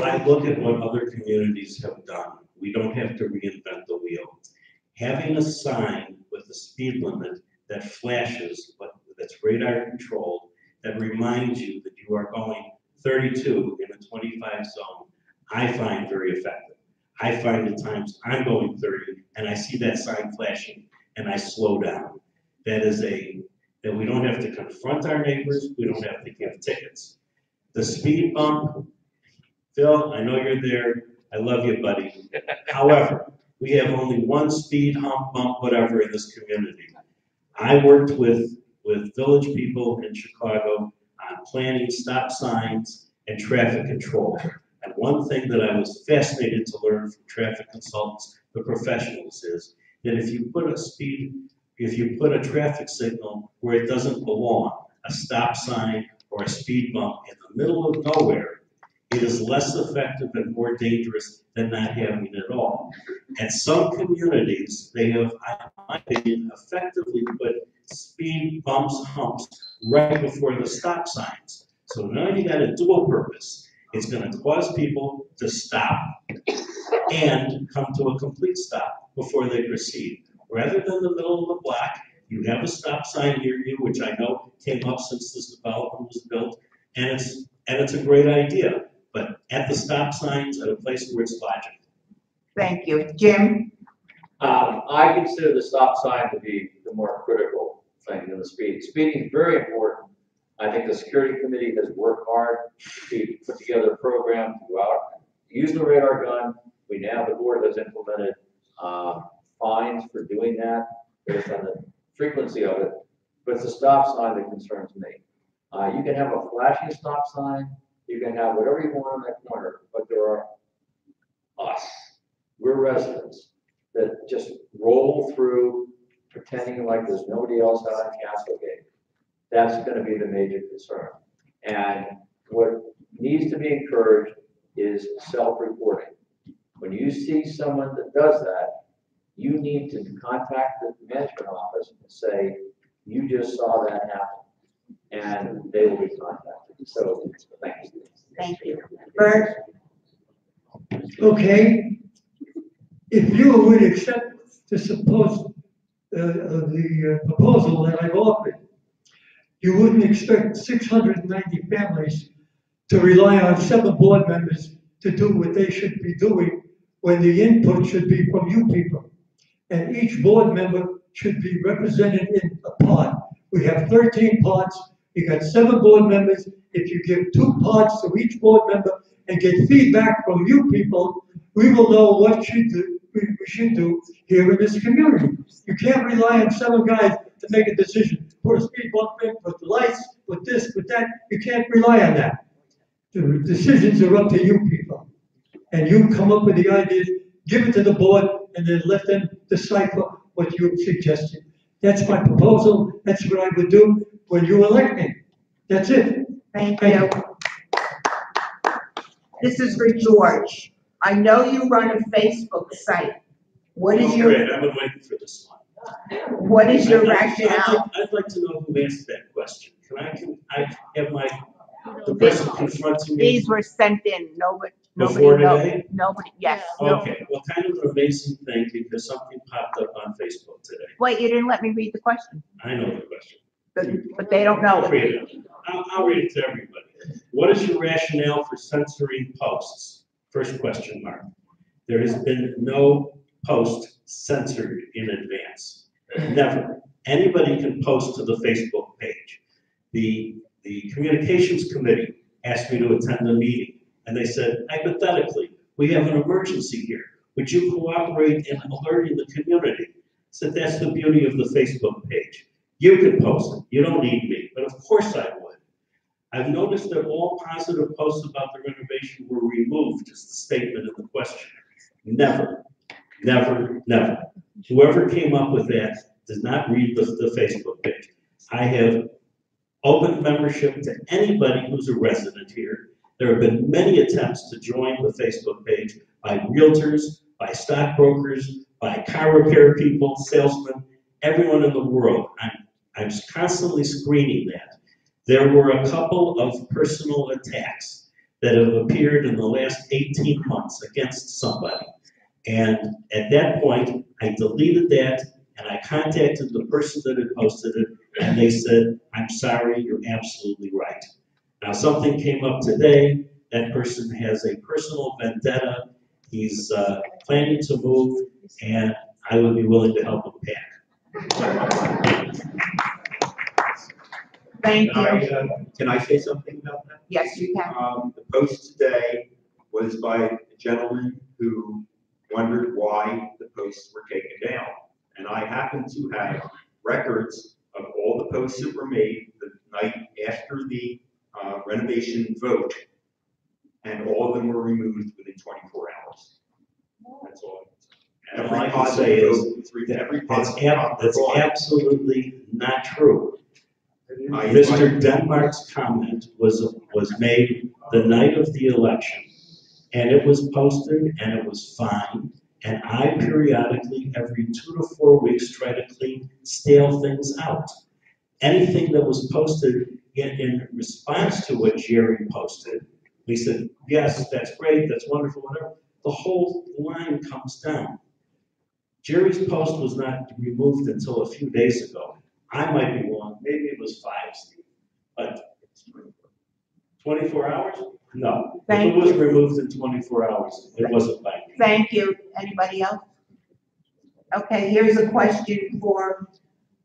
I look at what other communities have done. We don't have to reinvent the wheel. Having a sign with the speed limit that flashes, but that's radar controlled, that reminds you that you are going 32 in a 25 zone, I find very effective. I find at times I'm going 30 and I see that sign flashing and I slow down. That we don't have to confront our neighbors, we don't have to give tickets. The speed bump, Phil, I know you're there, I love you, buddy. However, we have only one speed hump, bump, whatever in this community. I worked with village people in Chicago on planning stop signs and traffic control. And one thing that I was fascinated to learn from traffic consultants, the professionals, is that if you put a traffic signal where it doesn't belong, a stop sign or a speed bump in the middle of nowhere, it is less effective and more dangerous than not having it at all. And some communities, they have, in my opinion, effectively put speed bumps, humps right before the stop signs. So now you got a dual purpose. It's going to cause people to stop and come to a complete stop before they proceed. Rather than the middle of the block, you have a stop sign near you, which I know came up since this development was built, and it's a great idea. But at the stop signs, at a place where it's logical. Thank you. Jim? I consider the stop sign to be the more critical thing than the speed. Speeding is very important. I think the security committee has worked hard to put together a program to go out, use the radar gun. We now, the board has implemented fines for doing that based on the frequency of it. But it's the stop sign that concerns me. You can have a flashing stop sign. You can have whatever you want on that corner, but there are us. We're residents that just roll through pretending like there's nobody else out on Castlegate. That's going to be the major concern. And what needs to be encouraged is self-reporting. When you see someone that does that, you need to contact the management office and say, you just saw that happen. And they will be contacted. So thank you. Thank you. Bert? Okay. If you would accept the proposal that I've offered, you wouldn't expect 690 families to rely on 7 board members to do what they should be doing when the input should be from you people. And each board member should be represented in a pod. We have 13 pods. You got 7 board members. If you give 2 pods to each board member and get feedback from you people, we will know what we should do here in this community. You can't rely on 7 guys to make a decision. Put a speed bump in, put the lights, put this, put that. You can't rely on that. The decisions are up to you people. And you come up with the ideas, give it to the board, and then let them decipher what you've suggested. That's my proposal. That's what I would do when you elect me. That's it. Thank you. This is for George. I know you run a Facebook site. What is your? Great, I've been waiting for this one. What is your rationale? I'd like to know who asked that question. Can I have the person confronting me? These were sent in. Nobody Before knows. today? Nobody. Yes. Okay. Well, kind of an amazing thing because something popped up on Facebook today. Wait, you didn't let me read the question. I know the question. But they don't know I'll it. read it. I'll read it to everybody. What is your rationale for censoring posts? First question mark. There has been no post censored in advance. Never. Anybody can post to the Facebook page. The communications committee asked me to attend the meeting, and they said, hypothetically, we have an emergency here. Would you cooperate in alerting the community? I said, that's the beauty of the Facebook page. You can post it. You don't need me, but of course I would. I've noticed that all positive posts about the renovation were removed as the statement of the question. Never, never, never. Whoever came up with that does not read the Facebook page. I have open membership to anybody who's a resident here. There have been many attempts to join the Facebook page by realtors, by stockbrokers, by car repair people, salesmen, everyone in the world. I'm constantly screening that. There were a couple of personal attacks that have appeared in the last 18 months against somebody. And at that point, I deleted that and I contacted the person that had posted it and they said, I'm sorry, you're absolutely right. Now something came up today, that person has a personal vendetta He's planning to move, and I would be willing to help him pack. Thank Can you. can I say something about that? Yes, you can. The post today was by a gentleman who wondered why the posts were taken down. And I happen to have records of all the posts that were made the night after the renovation vote, and all of them were removed within 24 hours. That's all. And all I can say is that's absolutely not true. Mr. Denmark's comment was made the night of the election, and it was posted, and it was fine. And I periodically, every 2 to 4 weeks, try to clean stale things out. Anything that was posted in response to what Jerry posted, we said, yes, that's great, that's wonderful, whatever. The whole line comes down. Jerry's post was not removed until a few days ago. I might be wrong, maybe it was 5, Steve, but 24 hours? No. If it was removed in 24 hours, it wasn't by me. Thank you. Anybody else? Okay, here's a question for,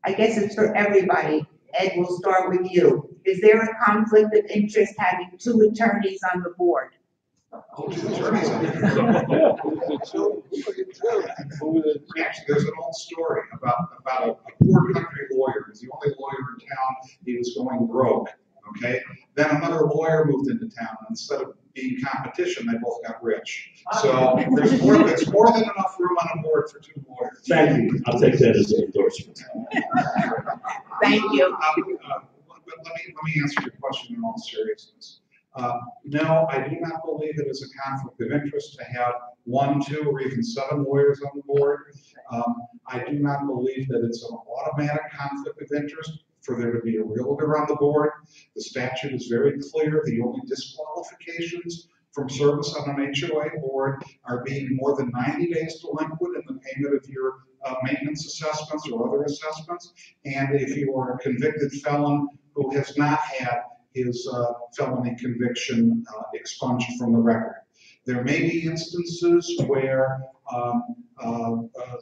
I guess it's for everybody. Ed, we'll start with you. Is there a conflict of interest having 2 attorneys on the board? Actually, there's an old story about a poor country lawyer. He was the only lawyer in town. He was going broke. Okay. Then another lawyer moved into town. Instead of being competition, they both got rich. So there's more than enough room on a board for 2 lawyers. Thank you. I'll take that as an endorsement. Thank you. But let me answer your question in all seriousness. No, I do not believe it is a conflict of interest to have 1, 2, or even 7 lawyers on the board. I do not believe that it's an automatic conflict of interest for there to be a realtor on the board. The statute is very clear. The only disqualifications from service on an HOA board are being more than 90 days delinquent in the payment of your maintenance assessments or other assessments, and if you are a convicted felon who has not had his felony conviction expunged from the record. There may be instances where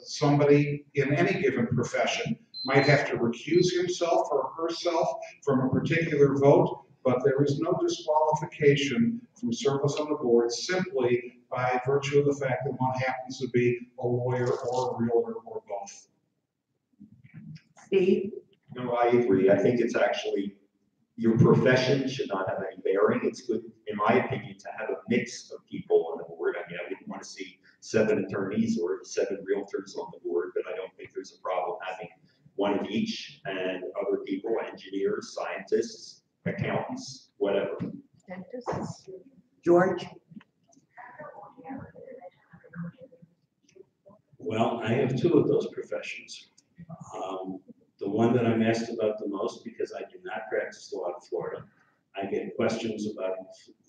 somebody in any given profession might have to recuse himself or herself from a particular vote, but there is no disqualification from service on the board simply by virtue of the fact that one happens to be a lawyer or a realtor or both. Steve? No, I agree. I think it's actually, your profession should not have any bearing. It's good, in my opinion, to have a mix of people on the board. I mean, I wouldn't want to see 7 attorneys or 7 realtors on the board, but I don't think there's a problem having 1 of each, and other people, engineers, scientists, accountants, whatever. Dentists. George? Well, I have 2 of those professions. The one that I'm asked about the most, because I do not practice law in Florida. I get questions about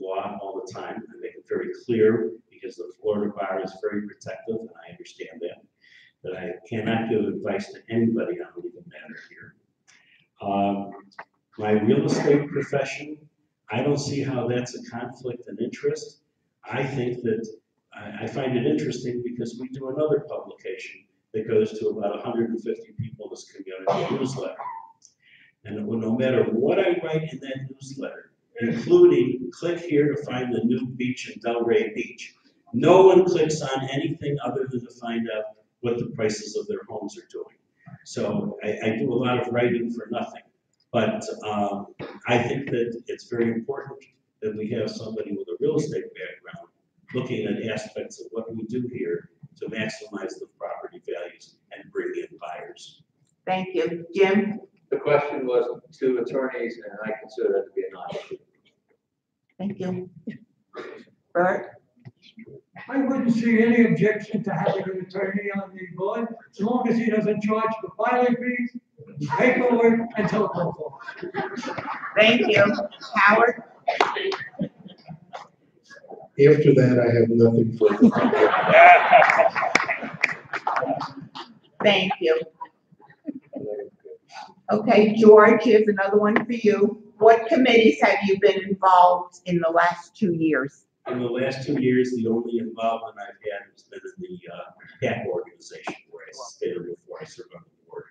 law all the time. I make it very clear, because the Florida bar is very protective, and I understand that I cannot give advice to anybody on a legal matter here. My real estate profession, I don't see how that's a conflict of interest. I think that, I find it interesting because we do another publication that goes to about 150 people in this community newsletter. And no matter what I write in that newsletter, including click here to find the new beach in Delray Beach, no one clicks on anything other than to find out what the prices of their homes are doing. So I do a lot of writing for nothing. But I think that it's very important that we have somebody with a real estate background looking at aspects of what we do here to maximize the property values and bring in buyers. Thank you. Jim? The question was 2 attorneys, and I consider that to be a non-issue. Thank you. Bert? I wouldn't see any objection to having an attorney on the board, as long as he doesn't charge for filing fees, paperwork, and telephone calls. Thank you. Howard? After that, I have nothing further. Thank you. Okay, George, here's another one for you. What committees have you been involved in the last 2 years? In the last 2 years, the only involvement I've had has been in the PAC organization where I stated before I served on the board.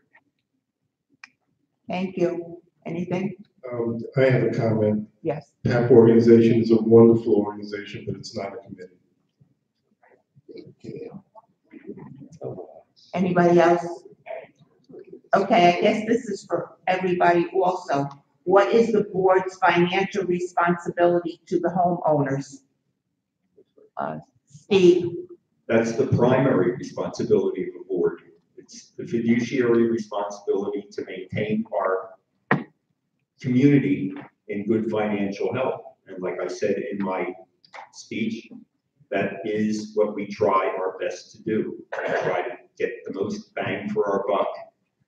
Thank you. Anything? I have a comment. Yes. PAC organization is a wonderful organization, but it's not a committee. Anybody else? Okay, I guess this is for everybody also. What is the board's financial responsibility to the homeowners? Steve? That's the primary responsibility of the board. It's the fiduciary responsibility to maintain our community in good financial health. And like I said in my speech, that is what we try our best to do. We try to get the most bang for our buck,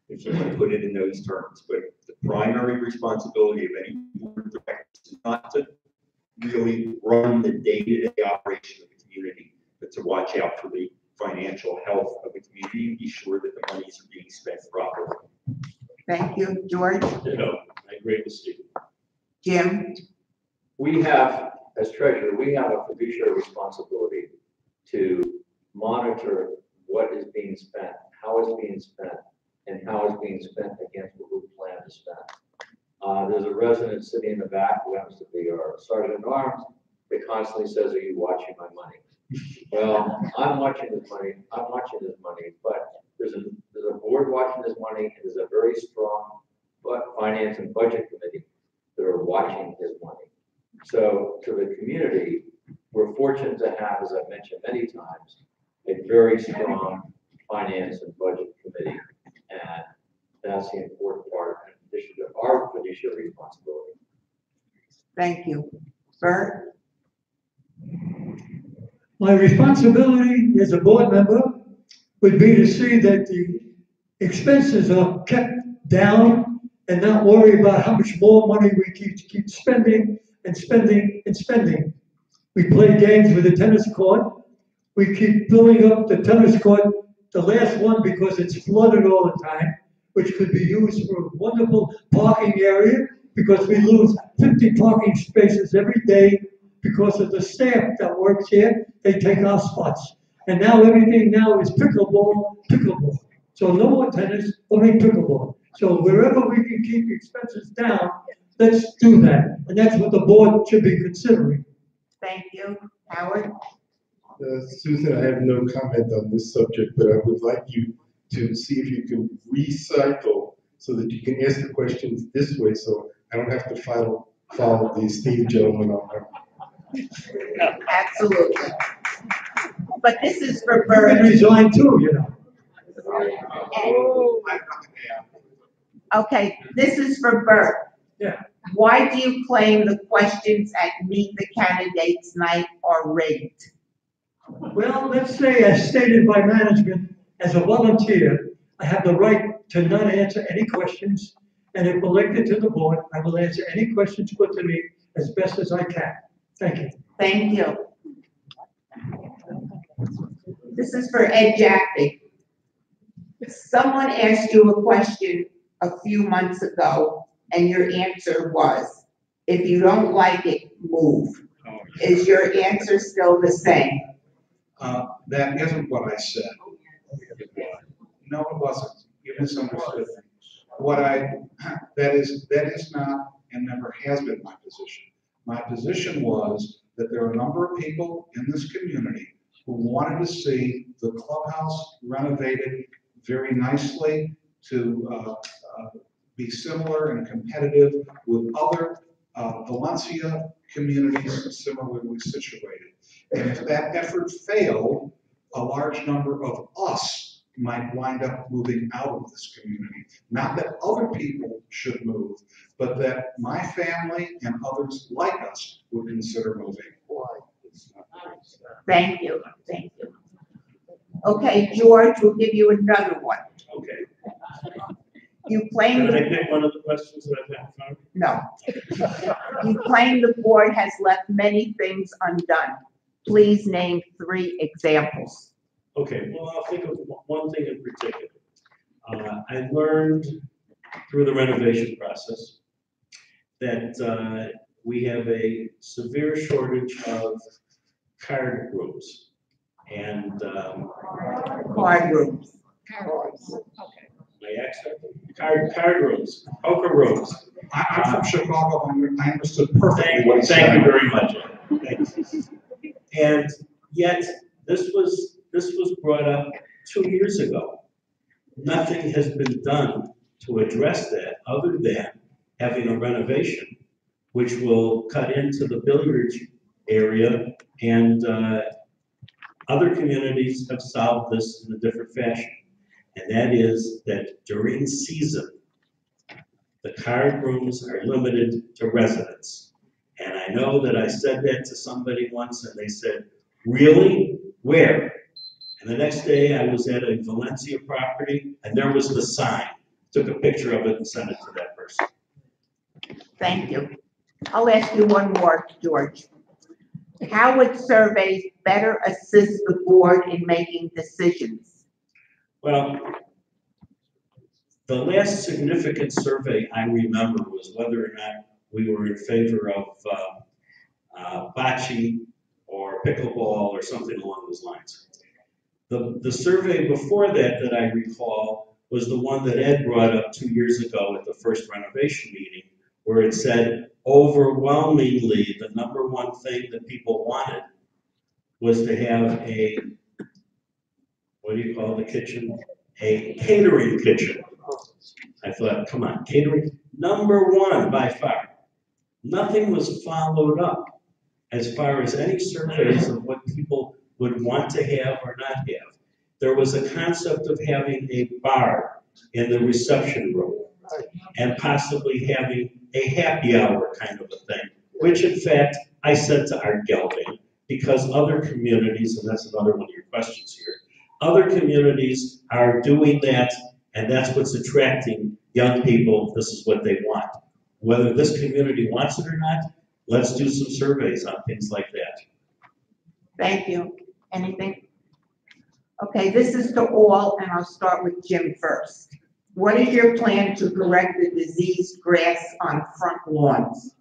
if you want to put it in those terms. But the primary responsibility of any board of directors is not to really run the day-to-day operation of the community, but to watch out for the financial health of the community and be sure that the monies are being spent properly. Thank you. George? I agree with Steve. Jim? We have, as treasurer, we have a fiduciary responsibility to monitor what is being spent, how it's being spent, and how it's being spent against what we plan to spend. There's a resident sitting in the back who happens to be our sergeant at arms that constantly says, "Are you watching my money?" Well, I'm watching his money, but there's a board watching his money, and there's a very strong finance and budget committee that are watching his money. So to the community, we're fortunate to have, as I've mentioned many times, a very strong finance and budget committee. And that's the important part in addition to our fiduciary responsibility. Thank you. Bert? My responsibility as a board member would be to see that the expenses are kept down and not worry about how much more money we keep spending and spending and spending. We play games with the tennis court. We keep filling up the tennis court, the last one, because it's flooded all the time, which could be used for a wonderful parking area, because we lose 50 parking spaces every day because of the staff that works here. They take our spots. And now everything now is pickleball. So no more tennis, only pickleball. So wherever we can keep expenses down, let's do that. And that's what the board should be considering. Thank you. Howard? Susan, I have no comment on this subject, but I would like you to see if you can recycle so that you can ask the questions this way, so I don't have to follow the esteemed gentleman on that. Absolutely. But this is for You Bert. can resign too, you know. Okay, this is for Bert. Yeah. Why do you claim the questions at Meet the Candidates Night are rigged? Well, let's say, as stated by management, as a volunteer, I have the right to not answer any questions. And if elected to the board, I will answer any questions put to me as best as I can. Thank you. Thank you. This is for Ed Jaffe. Someone asked you a question a few months ago, and your answer was, if you don't like it, move. Is your answer still the same? That isn't what I said. No, it wasn't. You misunderstood me. That is not and never has been my position. My position was that there are a number of people in this community who wanted to see the clubhouse renovated very nicely to be similar and competitive with other Valencia communities similarly situated. And if that effort failed, a large number of us might wind up moving out of this community. Not that other people should move, but that my family and others like us would consider moving. Thank you. Thank you. Okay, George, we'll give you another one. Okay. You claim. Can I pick one of the questions that I've had found? No. You claim the board has left many things undone. Please name 3 examples. Okay, well, I'll think of one thing in particular. I learned through the renovation process that we have a severe shortage of card rooms. And, Card rooms. Okay. my accent, card rooms, poker rooms. I'm from Chicago, I understood perfectly what he said. Thank you very much. Thanks. And yet, this was brought up 2 years ago. Nothing has been done to address that other than having a renovation, which will cut into the billiards area, and other communities have solved this in a different fashion. And that is that during season, the card rooms are limited to residents. And I know that I said that to somebody once and they said, really? Where? And the next day I was at a Valencia property and there was the sign. Took a picture of it and sent it to that person. Thank you. I'll ask you one more, George. How would surveys better assist the board in making decisions? Well, the last significant survey I remember was whether or not we were in favor of bocce or pickleball or something along those lines. The survey before that I recall was the one that Ed brought up 2 years ago at the first renovation meeting, where it said overwhelmingly the number one thing that people wanted was to have a, what do you call the kitchen? A catering kitchen. I thought, come on, catering, number one by far. Nothing was followed up as far as any surveys of what people would want to have or not have. There was a concept of having a bar in the reception room and possibly having a happy hour kind of a thing, which in fact I said to Art Gelbing, because other communities, and that's another one of your questions here, other communities are doing that, and that's what's attracting young people. This is what they want. Whether this community wants it or not, let's do some surveys on things like that. Thank you. Anything? Okay, this is to all, and I'll start with Jim first. What is your plan to correct the diseased grass on front lawns?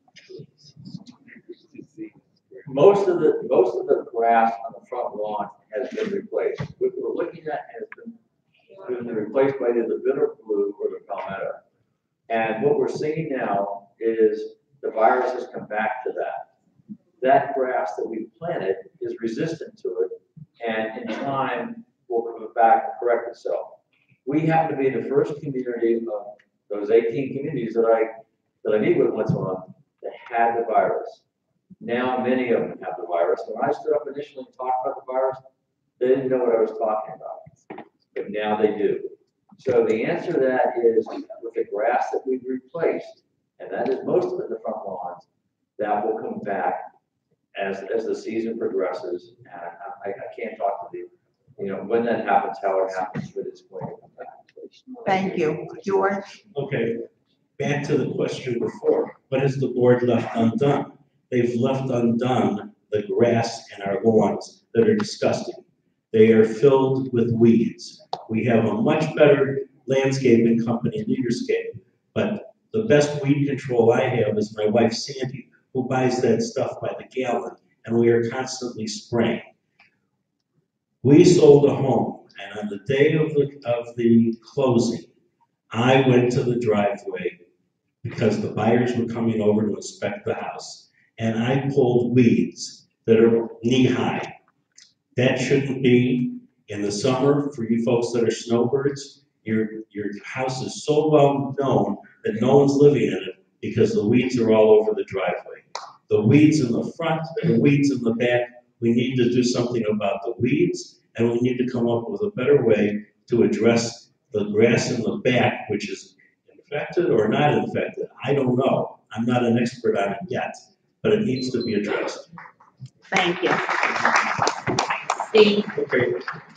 Most of the grass on the front lawn has been replaced. What we're looking at has been replaced by either the bitter blue or the palmetto. And what we're seeing now is the virus has come back to that. That grass that we planted is resistant to it, and in time will come back and correct itself. We happen to be the first community of those 18 communities that I meet with once a month that had the virus. Now many of them have the virus. When I stood up initially and talked about the virus, they didn't know what I was talking about, but now they do. So the answer to that is with the grass that we've replaced, and that is most of it in the front lawns, that will come back as the season progresses. And I can't talk to when that happens, how it happens, but it's going to come back. Thank you. George? Okay, back to the question before. What has the board left undone? They've left undone the grass in our lawns that are disgusting. They are filled with weeds. We have a much better landscaping company, Leaderscape, but the best weed control I have is my wife Sandy, who buys that stuff by the gallon, and we are constantly spraying. We sold a home, and on the day of the closing, I went to the driveway because the buyers were coming over to inspect the house, and I pulled weeds that are knee-high. That shouldn't be. In the summer, for you folks that are snowbirds, your house is so well known that no one's living in it because the weeds are all over the driveway. The weeds in the front, the weeds in the back, we need to do something about the weeds, and we need to come up with a better way to address the grass in the back, which is infected or not infected. I don't know. I'm not an expert on it yet, but it needs to be addressed. Thank you. Steve? Okay,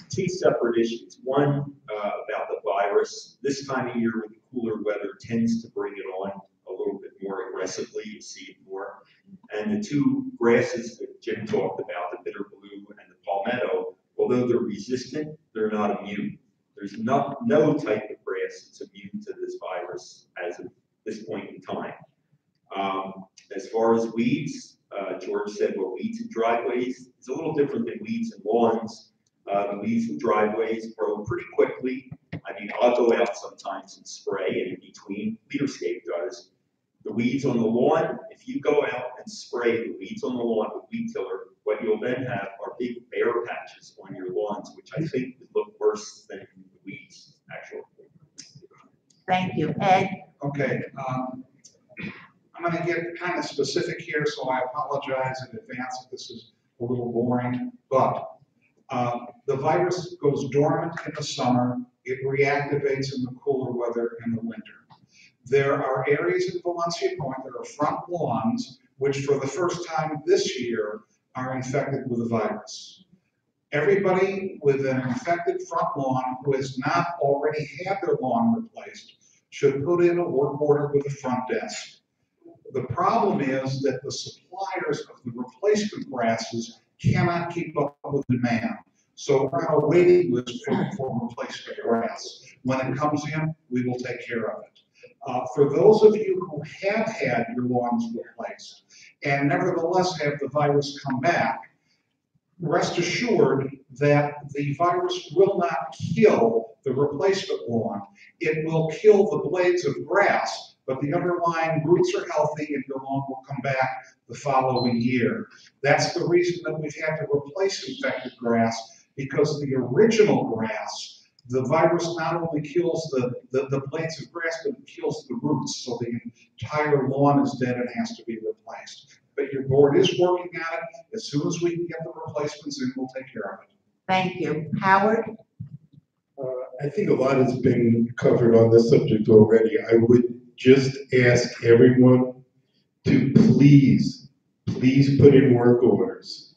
two separate issues. One about the virus. This time of year with the cooler weather tends to bring it on a little bit more aggressively. You see it more. And the two grasses that Jim talked about, the bitter blue and the palmetto, although they're resistant, they're not immune. There's no type of grass that's immune to this virus as of this point in time. As far as weeds, George said, well, weeds and driveways. It's a little different than weeds and lawns. The weeds and driveways grow pretty quickly. I mean, I'll go out sometimes and spray, and in between, Leaderscape does. The weeds on the lawn, if you go out and spray the weeds on the lawn with weed killer, what you'll then have are big bare patches on your lawns, which I think would look worse than the weeds, actually. Thank you. Ed? Okay, I'm gonna get kind of specific here, so I apologize in advance if this is a little boring, but the virus goes dormant in the summer, it reactivates in the cooler weather in the winter. There are areas in Valencia Point, there are front lawns, which for the first time this year are infected with the virus. Everybody with an infected front lawn who has not already had their lawn replaced should put in a work order with the front desk. The problem is that the suppliers of the replacement grasses cannot keep up with demand. So we're on a waiting list for replacement grass. When it comes in, we will take care of it. For those of you who have had your lawns replaced and nevertheless have the virus come back, rest assured that the virus will not kill the replacement lawn. It will kill the blades of grass, but the underlying roots are healthy and your lawn will come back the following year. That's the reason that we've had to replace infected grass, because the original grass, the virus not only kills the blades of grass, but it kills the roots, so the entire lawn is dead and has to be replaced. But your board is working on it. As soon as we can get the replacements in, we'll take care of it. Thank you. Howard? I think a lot has been covered on this subject already. I would just ask everyone to please put in work orders.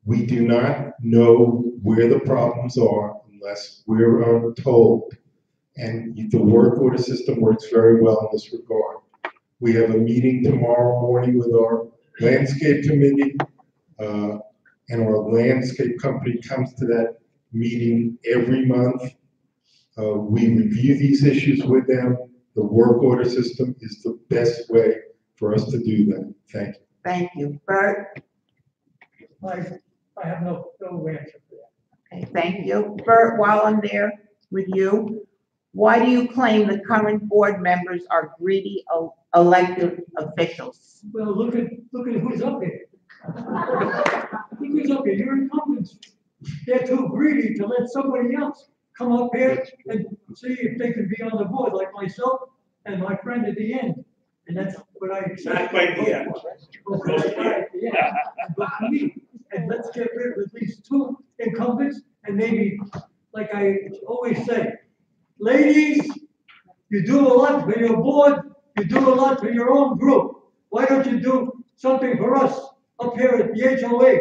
We do not know where the problems are unless we're told. And the work order system works very well in this regard. We have a meeting tomorrow morning with our landscape committee, and our landscape company comes to that meeting every month. We review these issues with them. The work order system is the best way for us to do that. Thank you. Thank you. Bert? I have no answer for that. Okay, thank you. Bert, while I'm there with you, why do you claim the current board members are greedy elected officials? Well, look at who's up here. Look who's up here. Your incumbents. They're too greedy to let somebody else come up here and see if they can be on the board, like myself and my friend at the end. And that's what I accept. Not quite the end. And let's get rid of at least 2 incumbents, and maybe, like I always say, ladies, you do a lot for your board, you do a lot for your own group. Why don't you do something for us up here at the HOA?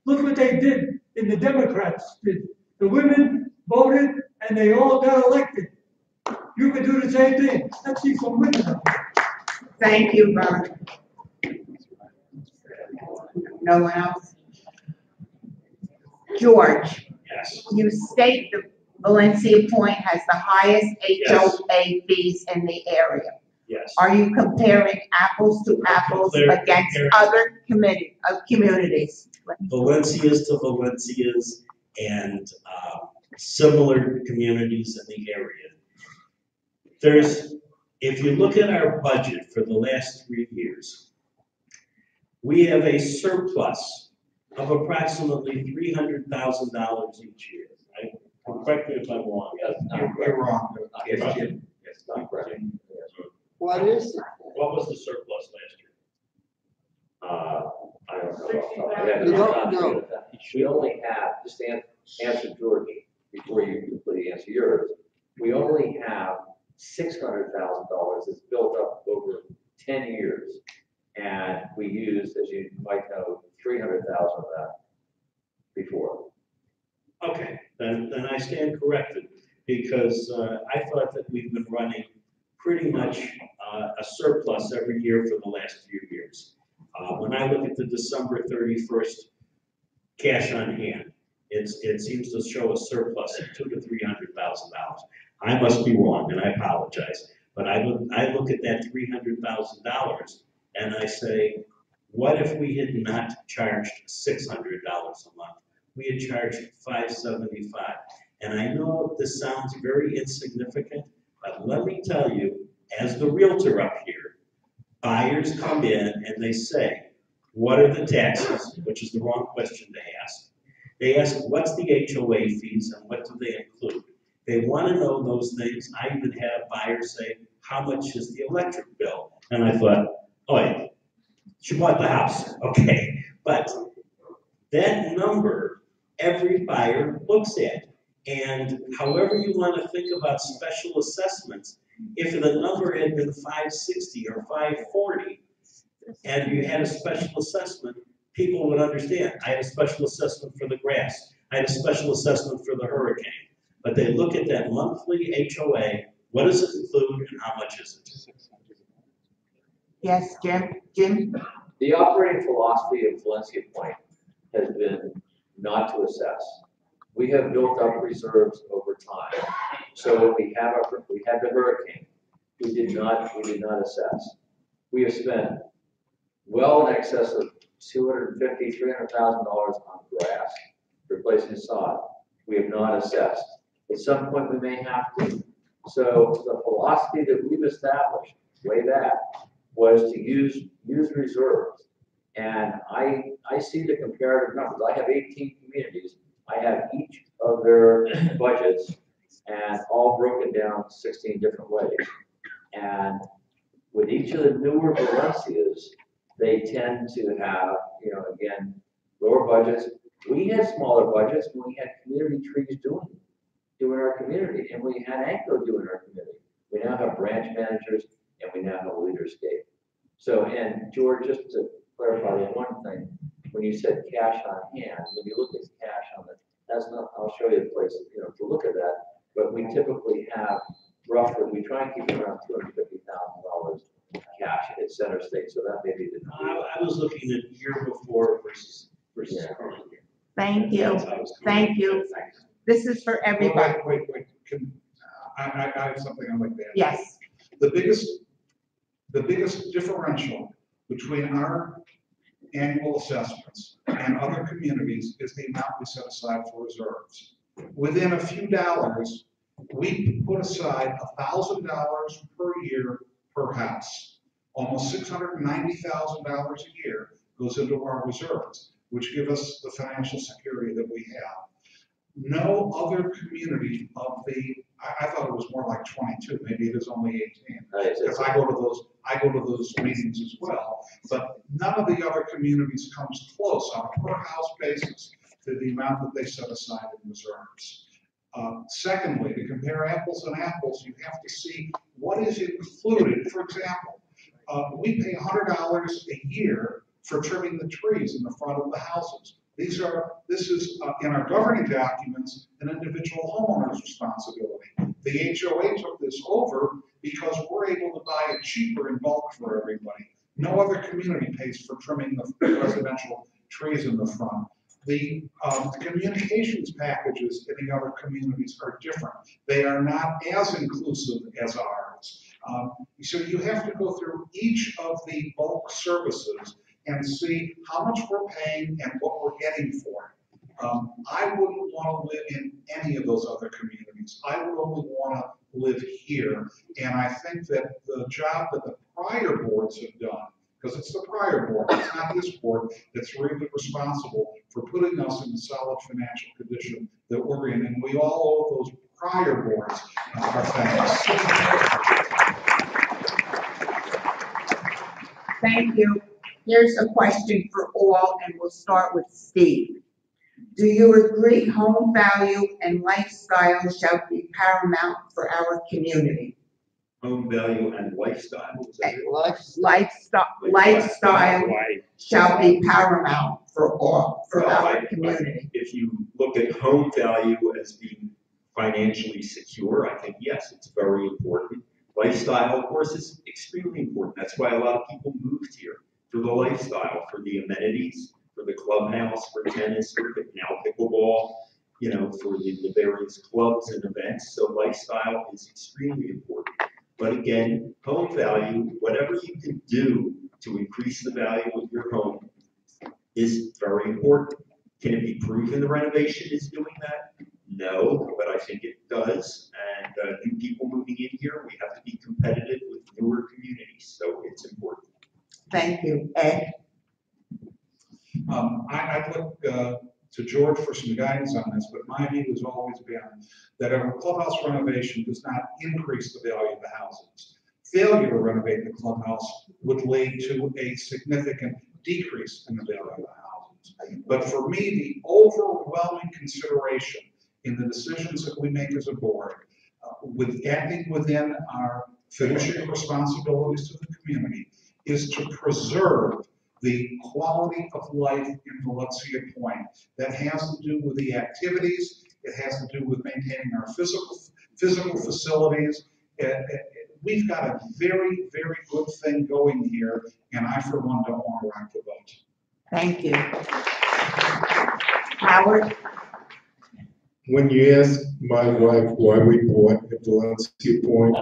Look what they did in the Democrats. The women voted and they all got elected. You could do the same thing. Let's see some women up here. Thank you, Bert. No one else? George? Yes. You state that Valencia Point has the highest Yes. HOA fees in the area. Yes. Are you comparing apples to apples against other communities? Valencias to Valencias and similar communities in the area. If you look at our budget for the last 3 years, we have a surplus of approximately $300,000 each year, right? Correct me if I'm wrong. You're wrong. Yes, not correct. What is it? What was the surplus last year? I don't know. You don't know. We only have, just to answer George, before you completely answer yours, we only have $600,000 that's built up over 10 years. And we used, as you might know, 300,000 of that before. Okay, then I stand corrected, because I thought that we've been running pretty much a surplus every year for the last few years. When I look at the December 31st cash on hand, it seems to show a surplus of $200,000 to $300,000. I must be wrong, and I apologize, but I look at that $300,000 and I say, What if we had not charged $600 a month? We had charged $575. And I know this sounds very insignificant, but let me tell you, as the realtor up here, buyers come in and they say, what are the taxes? Which is the wrong question to ask. They ask, what's the HOA fees and what do they include? They want to know those things. I even had a buyer say, how much is the electric bill? And I thought, oh yeah, she bought the house, okay. But that number, every buyer looks at. And however you want to think about special assessments, if the number had been 560 or 540, and you had a special assessment, people would understand. I had a special assessment for the grass. I had a special assessment for the hurricane. But they look at that monthly HOA, what does it include and how much is it? Yes, Jim? The operating philosophy of Valencia Point has been not to assess. We have built up reserves over time. So when we had the hurricane, we did not assess. We have spent well in excess of $250,000, $300,000 on grass, replacing sod. We have not assessed. At some point, we may have to. So the philosophy that we've established way back was to use reserves. And I see the comparative numbers. I have 18 communities. I have each of their budgets and all broken down 16 different ways. And with each of the newer Valencias, they tend to have, again, lower budgets. We had smaller budgets when we had community trees doing our community, and we had ANCO doing our community. We now have branch managers, and we now have Leaderscape. So, and George, just to clarify the one thing, when you said cash on hand, when you look at cash on the, that's not, I'll show you a place, to look at that, but we typically have roughly, we try and keep around $250,000 cash at Center State, so that may be the. I was looking at year before versus current year. Thank you. Thank you. This is for everybody. Wait. I have something I'd like to add. Yes. The biggest differential between our annual assessments and other communities is the amount we set aside for reserves. Within a few dollars, we put aside $1,000 per year per house. Almost $690,000 a year goes into our reserves, which give us the financial security that we have. No other community of the, I thought it was more like 22, maybe it is only 18. Because I go to those meetings as well. But none of the other communities comes close on a per house basis to the amount that they set aside in reserves. Secondly, to compare apples and apples, you have to see what is included. For example, we pay $100 a year for trimming the trees in the front of the houses. This is in our governing documents, an individual homeowner's responsibility. The HOA took this over because we're able to buy it cheaper in bulk for everybody. No other community pays for trimming the residential trees in the front. The communications packages in the other communities are different. They are not as inclusive as ours. So you have to go through each of the bulk services and see how much we're paying and what we're getting for it. I wouldn't want to live in any of those other communities. I would only want to live here. And I think that the job that the prior boards have done, because it's the prior board, it's not this board, that's really responsible for putting us in the solid financial condition that we're in. And we all owe those prior boards our thanks. Thank you. Here's a question for all, and we'll start with Steve. Do you agree home value and lifestyle shall be paramount for our community? Home value and lifestyle. Lifestyle shall be paramount for our community. If you look at home value as being financially secure, I think, yes, it's very important. Lifestyle, of course, is extremely important. That's why a lot of people moved here, for the lifestyle, for the amenities, for the clubhouse, for tennis, for now pickleball, for the various clubs and events. So lifestyle is extremely important. But again, home value, whatever you can do to increase the value of your home is very important. Can it be proven the renovation is doing that? No, but I think it does. And new people moving in here, we have to be competitive with newer communities, so it's important. Thank you. Ed? I'd look to George for some guidance on this, but my view has always been that a clubhouse renovation does not increase the value of the houses. Failure to renovate the clubhouse would lead to a significant decrease in the value of the houses. But for me, the overwhelming consideration in the decisions that we make as a board, with acting within our fiduciary responsibilities to the community, is to preserve the quality of life in Valencia Point. That has to do with the activities, it has to do with maintaining our physical facilities. We've got a very, very good thing going here, and I, for one, don't want to rock the boat. Thank you. Howard? When you ask my wife why we bought at Valencia Point,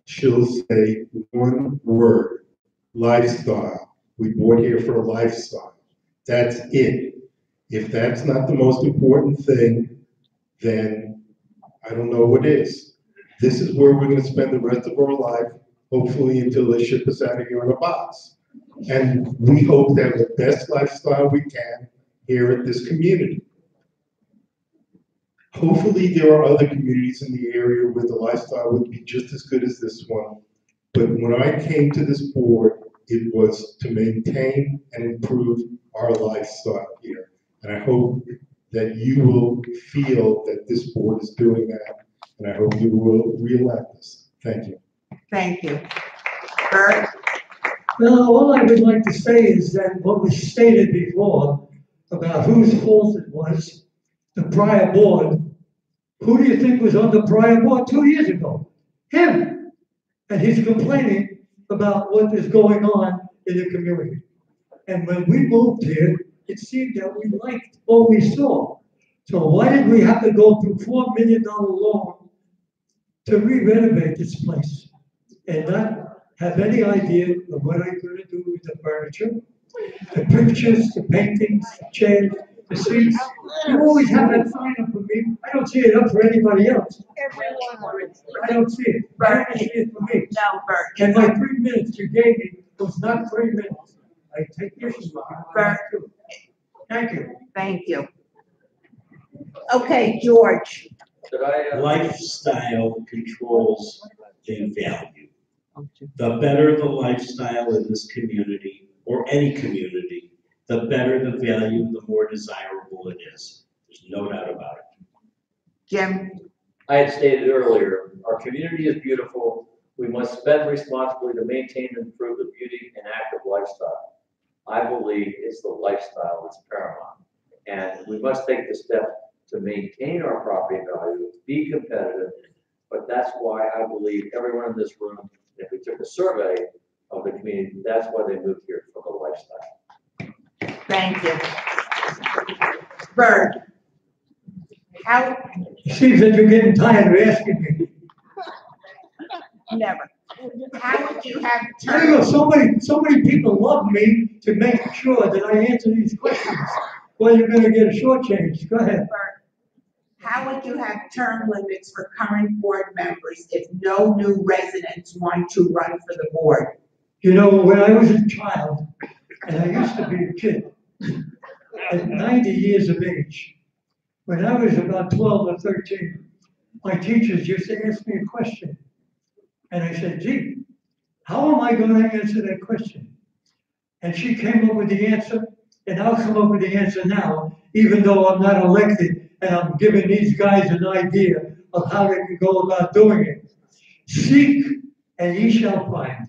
she'll say one word: lifestyle. We bought here for a lifestyle. That's it. If that's not the most important thing, then I don't know what is. This is where we're going to spend the rest of our life, hopefully until they ship us out of here in a box. And we hope to have the best lifestyle we can here at this community. Hopefully there are other communities in the area where the lifestyle would be just as good as this one. But when I came to this board, it was to maintain and improve our lifestyle here. And I hope that you will feel that this board is doing that. And I hope you will re-elect us. Thank you. Thank you. Bert? Well, all I would like to say is that what was stated before about whose fault it was, the prior board, who do you think was on the prior board 2 years ago? Him. And he's complaining about what is going on in the community. And when we moved here, it seemed that we liked what we saw. So why did we have to go through $4 million loan to re-renovate this place and not have any idea of what I'm going to do with the furniture, the pictures, the paintings, the chairs, the seats? You always have that sign up for me. I don't see it up for anybody else. I don't see it. I don't see it for me. No, Bert. And my 3 minutes you gave me was not 3 minutes. I take issue with you. Bert. Thank you. Thank you. Okay, George. Lifestyle controls the value. The better the lifestyle in this community, or any community, the better the value, the more desirable it is. There's no doubt about it. Jim? I had stated earlier, our community is beautiful. We must spend responsibly to maintain and improve the beauty and active lifestyle. I believe it's the lifestyle that's paramount. And we must take the step to maintain our property value, be competitive. But that's why I believe everyone in this room, if we took a survey of the community, that's why they moved here, for the lifestyle. Thank you. Bert? How? Seems that you're getting tired of asking me. Never. How would you have You know, so many people love me to make sure that I answer these questions. Well, you're going to get a shortchange. Go ahead. How would you have term limits for current board members if no new residents want to run for the board? You know, when I was a child, and I used to be a kid, at 90 years of age, when I was about 12 or 13, my teachers used to ask me a question. And I said, gee, how am I going to answer that question? And she came up with the answer, and I'll come up with the answer now, even though I'm not elected, and I'm giving these guys an idea of how they can go about doing it. Seek, and ye shall find.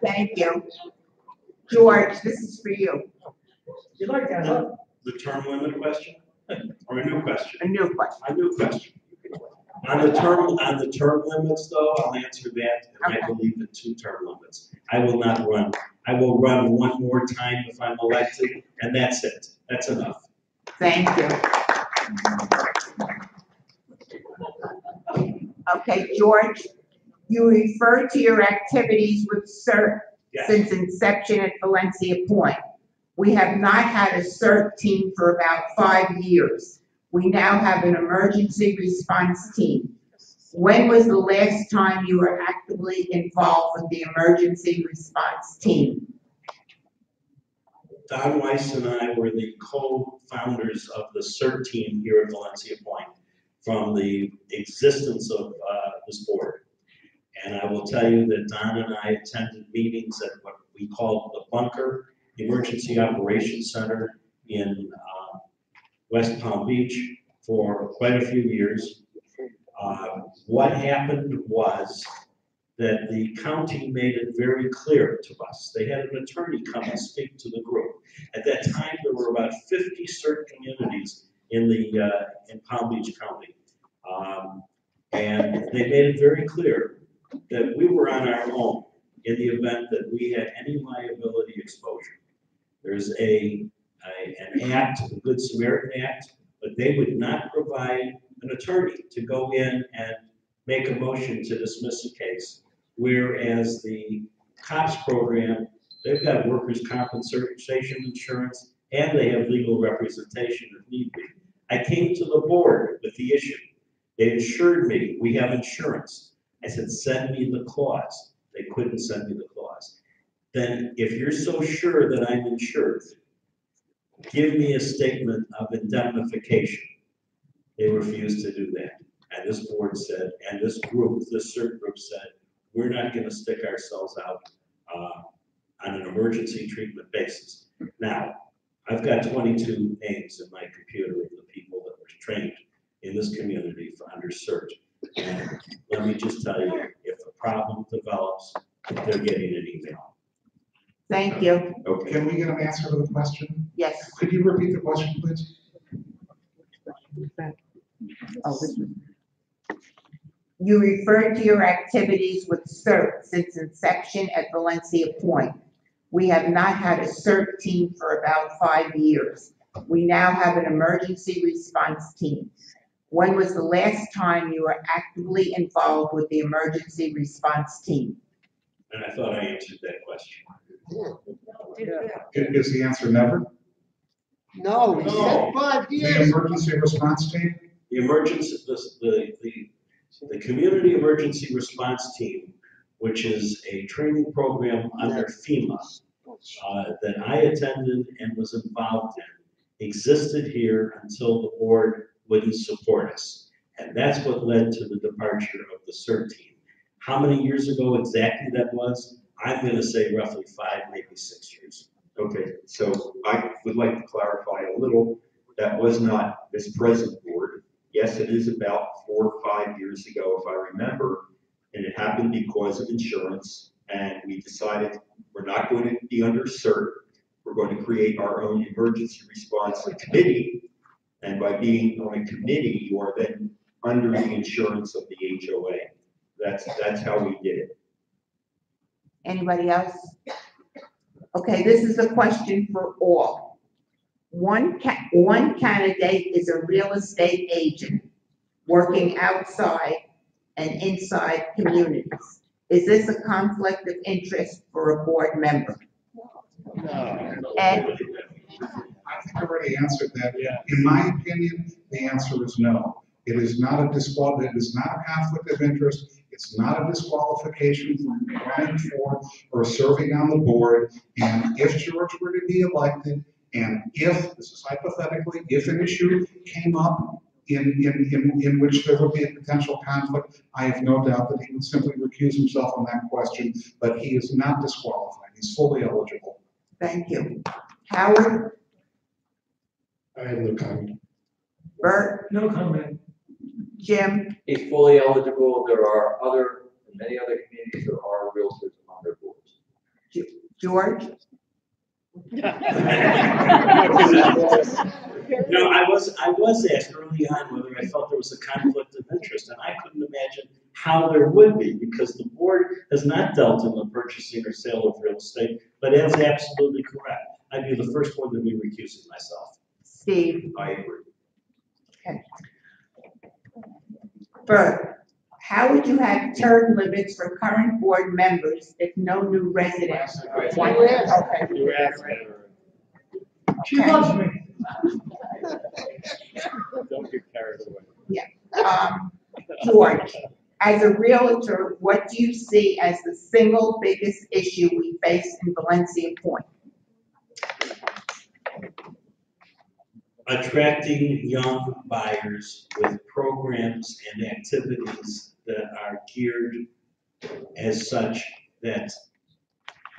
Thank you. George, this is for you. You like that, huh? The term limit question, or a new question? A new question. A new question. On the term limits, though, I'll answer that, and I believe in 2 term limits. I will not run. I will run one more time if I'm elected, and that's it. That's enough. Thank you. Okay, George, you refer to your activities with Yes. since inception at Valencia Point. We have not had a CERT team for about 5 years. We now have an emergency response team. When was the last time you were actively involved with the emergency response team? Don Weiss and I were the co-founders of the CERT team here at Valencia Point from the existence of this board. And I will tell you that Don and I attended meetings at what we called the Bunker Emergency Operations Center in West Palm Beach for quite a few years. What happened was that the county made it very clear to us. They had an attorney come and speak to the group. At that time, there were about 50 CERT communities in Palm Beach County. And they made it very clear that we were on our own in the event that we had any liability exposure. There's an act, the Good Samaritan Act, but they would not provide an attorney to go in and make a motion to dismiss a case. Whereas the COPS program, they've got workers' compensation insurance, and they have legal representation if need be. I came to the board with the issue. They assured me, we have insurance. I said, send me the clause. They couldn't send me the clause. Then if you're so sure that I'm insured, give me a statement of indemnification. They refused to do that. And this board said, and this group, this CERT group said, we're not going to stick ourselves out on an emergency treatment basis. Now, I've got 22 names in my computer of the people that were trained in this community for under CERT. And let me just tell you, if a problem develops, they're getting an email. Thank you. Okay. Can we get an answer to the question? Yes. Could you repeat the question, please? Oh, this one. You referred to your activities with CERT since inception at Valencia Point. We have not had a CERT team for about 5 years. We now have an emergency response team. When was the last time you were actively involved with the emergency response team? And I thought I answered that question. Is the answer never? No, he said 5 The years. emergency response team? The emergency, the community emergency response team, which is a training program under FEMA that I attended and was involved in, existed here until the board wouldn't support us. And that's what led to the departure of the CERT team. How many years ago exactly that was? I'm going to say roughly 5, maybe 6 years. Okay, so I would like to clarify a little. That was not this present board. Yes, it is about 4 or 5 years ago, if I remember, and it happened because of insurance, and we decided we're not going to be under CERT. We're going to create our own emergency response committee, and by being on a committee, you are then under the insurance of the HOA. That's how we did it. Anybody else? Okay, this is a question for all. One candidate is a real estate agent working outside and inside communities. Is this a conflict of interest for a board member? Ed? I think I already answered that. In my opinion, the answer is no. It is not a conflict of interest. It's not a disqualification from running for or serving on the board. And if George were to be elected, and if, this is hypothetically, if an issue came up in which there would be a potential conflict, I have no doubt that he would simply recuse himself on that question, but he is not disqualified. He's fully eligible. Thank you. Howard? I have no comment. Bert? No comment. Jim? He's fully eligible. There are in many other communities, there are realtors on their boards. George? No, I was asked early on whether I felt there was a conflict of interest, and I couldn't imagine how there would be, because the board has not dealt in the purchasing or sale of real estate, but that's absolutely correct. I'd be the first one to be recusing myself. Steve? I agree. Okay. Bert, How would you have term limits for current board members if no new residents want to? Okay. She loves me. Don't get carried away. Yeah. George, as a realtor, what do you see as the single biggest issue we face in Valencia Point? Attracting young buyers with programs and activities that are geared as such that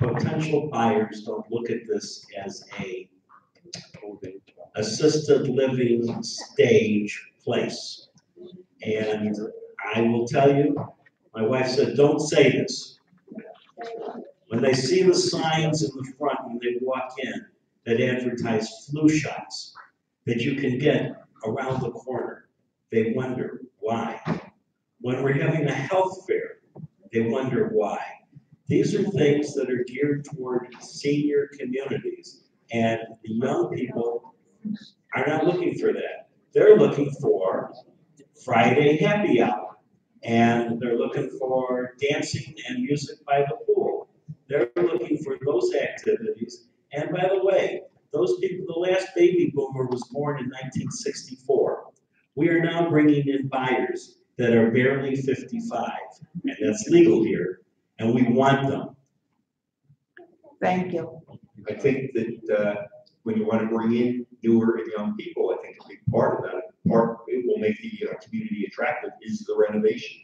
potential buyers don't look at this as a assisted living stage place. And I will tell you, my wife said, don't say this. When they see the signs in the front when they walk in that advertise flu shots that you can get around the corner, they wonder why. When we're having a health fair, they wonder why. These are things that are geared toward senior communities, and the young people are not looking for that. They're looking for Friday happy hour, and they're looking for dancing and music by the pool. They're looking for those activities. And by the way, those people, the last baby boomer was born in 1964. We are now bringing in buyers that are barely 55, and that's legal here, and we want them. Thank you. I think that when you want to bring in newer and young people, I think a big part of that, it will make the community attractive is the renovation.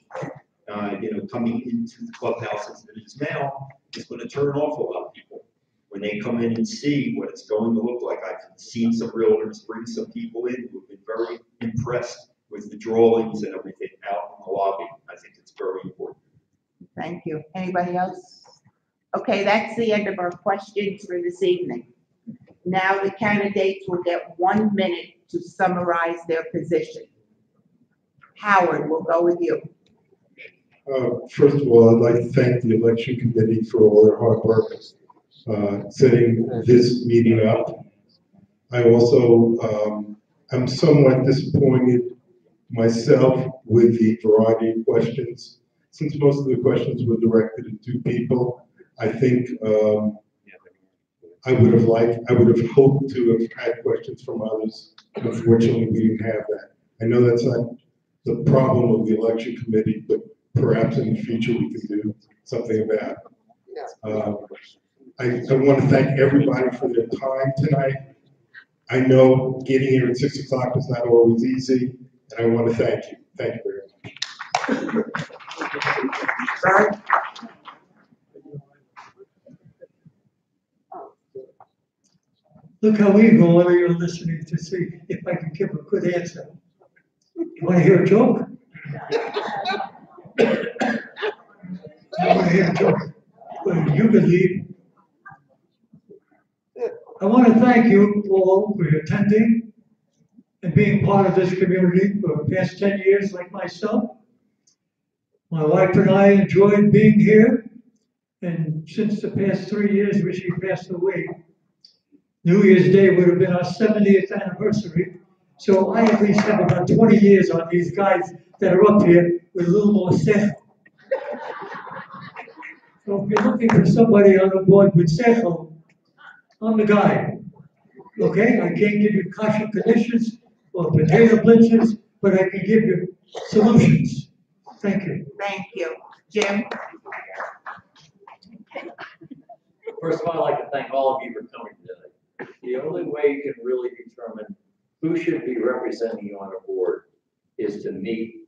Coming into the clubhouse as it is now is going to turn off a lot of people. When they come in and see what it's going to look like, I've seen some realtors bring some people in who have been very impressed with the drawings and everything out in the lobby. I think it's very important. Thank you. Anybody else? Okay, that's the end of our questions for this evening. Now the candidates will get 1 minute to summarize their position. Howard, we'll go with you. First of all, I'd like to thank the election committee for all their hard work setting this meeting up. I also am somewhat disappointed myself with the variety of questions. Since most of the questions were directed at two people, I think I would have hoped to have had questions from others. Unfortunately, we didn't have that. I know that's not the problem of the election committee, but perhaps in the future we can do something about it. I want to thank everybody for their time tonight. I know getting here at 6 o'clock is not always easy, and I want to thank you. Thank you very much. Look how eager are you listening to see if I can give a good answer. You want to hear a joke? You want to hear a joke? Well, you can leave. I want to thank you all for attending and being part of this community for the past 10 years like myself. My wife and I enjoyed being here, and since the past 3 years when she passed away, New Year's Day would have been our 70th anniversary. So I at least have about 20 years on these guys that are up here with a little more sechel. So if you're looking for somebody on the board with sechel, I'm the guy. Okay, I can't give you kasha conditions or potato blitzes, but I can give you solutions. Thank you. Thank you. Jim? First of all, I'd like to thank all of you for coming today. The only way you can really determine who should be representing you on a board is to meet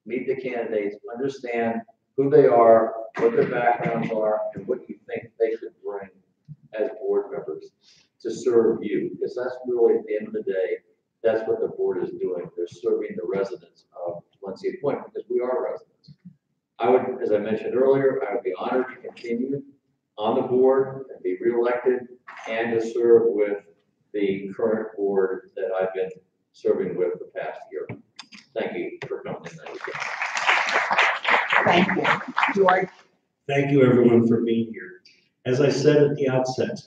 the candidates, understand who they are, what their backgrounds are, and what you think they should bring as board members to serve you. Because that's really, at the end of the day, that's what the board is doing. They're serving the residents of Valencia Point because we are residents. I would, as I mentioned earlier, I would be honored to continue on the board and be reelected and to serve with the current board that I've been serving with the past year. Thank you for coming tonight. Thank you. George? Thank you, everyone, for being here. As I said at the outset,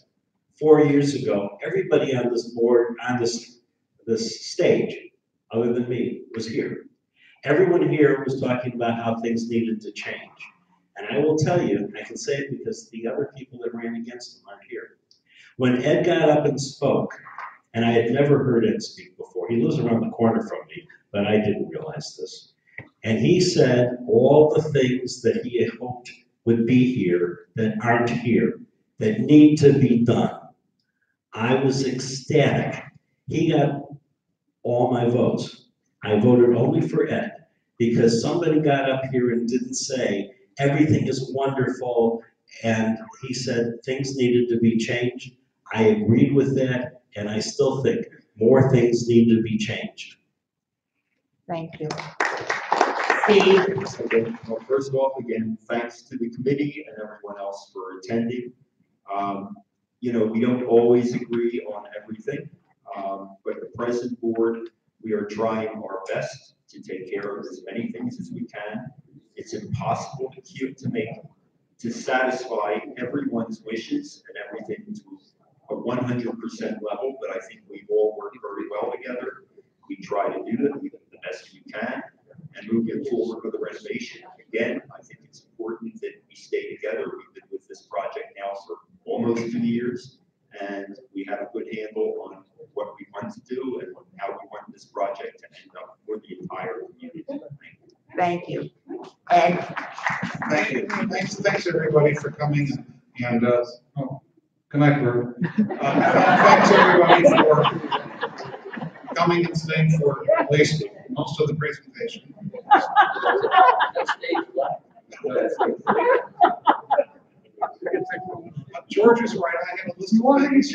4 years ago, everybody on this board, on this stage, other than me, was here. Everyone here was talking about how things needed to change. And I will tell you, and I can say it because the other people that ran against him aren't here. When Ed got up and spoke, and I had never heard Ed speak before, he lives around the corner from me, but I didn't realize this. And he said all the things that he had hoped would be here that aren't here, that need to be done. I was ecstatic. He got all my votes. I voted only for Ed because somebody got up here and didn't say everything is wonderful, and he said things needed to be changed. I agreed with that, and I still think more things need to be changed. Thank you. Steve? Okay, well, first off, again, thanks to the committee and everyone else for attending. You know, we don't always agree on everything, but the present board, we are trying our best to take care of as many things as we can. It's impossible to satisfy everyone's wishes and everything to a 100% level, but I think we all work very well together. We try to do the best we can and moving forward with the renovation. Again, I think it's important that we stay together. We've been with this project now for almost 2 years, and we have a good handle on what we want to do and how we want this project to end up for the entire community. Thank you. Ed? Thank you. Thanks everybody for coming and good night, Bert. Thanks everybody for coming and staying for at least most of the presentation. George is right. I have a list of things.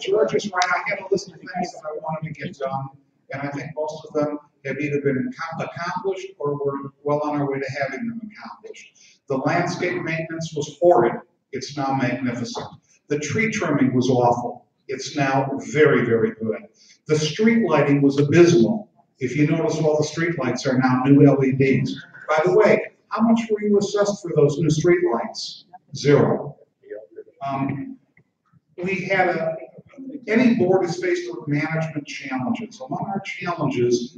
George is right. I have a list of things that I wanted to get done, and I think most of them have either been accomplished or we're well on our way to having them accomplished. The landscape maintenance was horrid. It's now magnificent. The tree trimming was awful. It's now very, very good. The street lighting was abysmal. If you notice, all the street lights are now new LEDs. By the way, how much were you assessed for those new street lights? 0. We had any board is faced with management challenges. Among our challenges,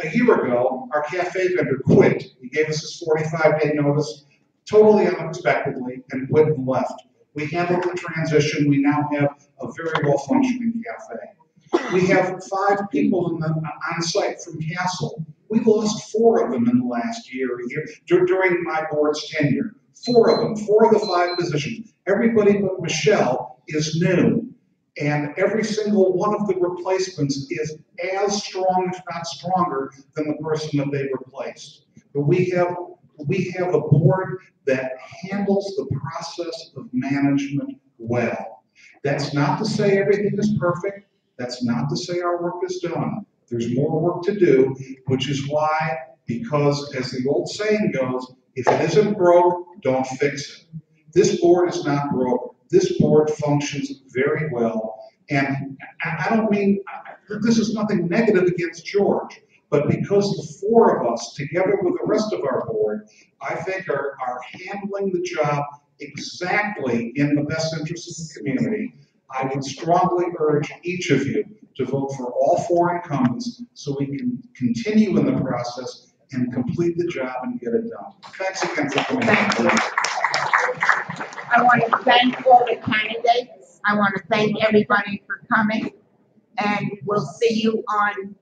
a year ago, our cafe vendor quit. He gave us his 45-day notice, totally unexpectedly, and quit and left. We handled the transition. We now have a very well-functioning cafe. We have 5 people on site from Castle. We lost 4 of them in the last year during my board's tenure. 4 of them, 4 of the 5 positions. Everybody but Michelle is new. And every single one of the replacements is as strong, if not stronger, than the person that they replaced. But we have a board that handles the process of management well. That's not to say everything is perfect. That's not to say our work is done. There's more work to do, which is why, because as the old saying goes, if it isn't broke, don't fix it. This board is not broke. This board functions very well. And I don't mean, this is nothing negative against George, but because the 4 of us, together with the rest of our board, I think are handling the job exactly in the best interest of the community, I would strongly urge each of you to vote for all 4 incumbents so we can continue in the process and complete the job and get it done. Thanks again for coming. Thank you. I want to thank all the candidates. I want to thank everybody for coming. And we'll see you on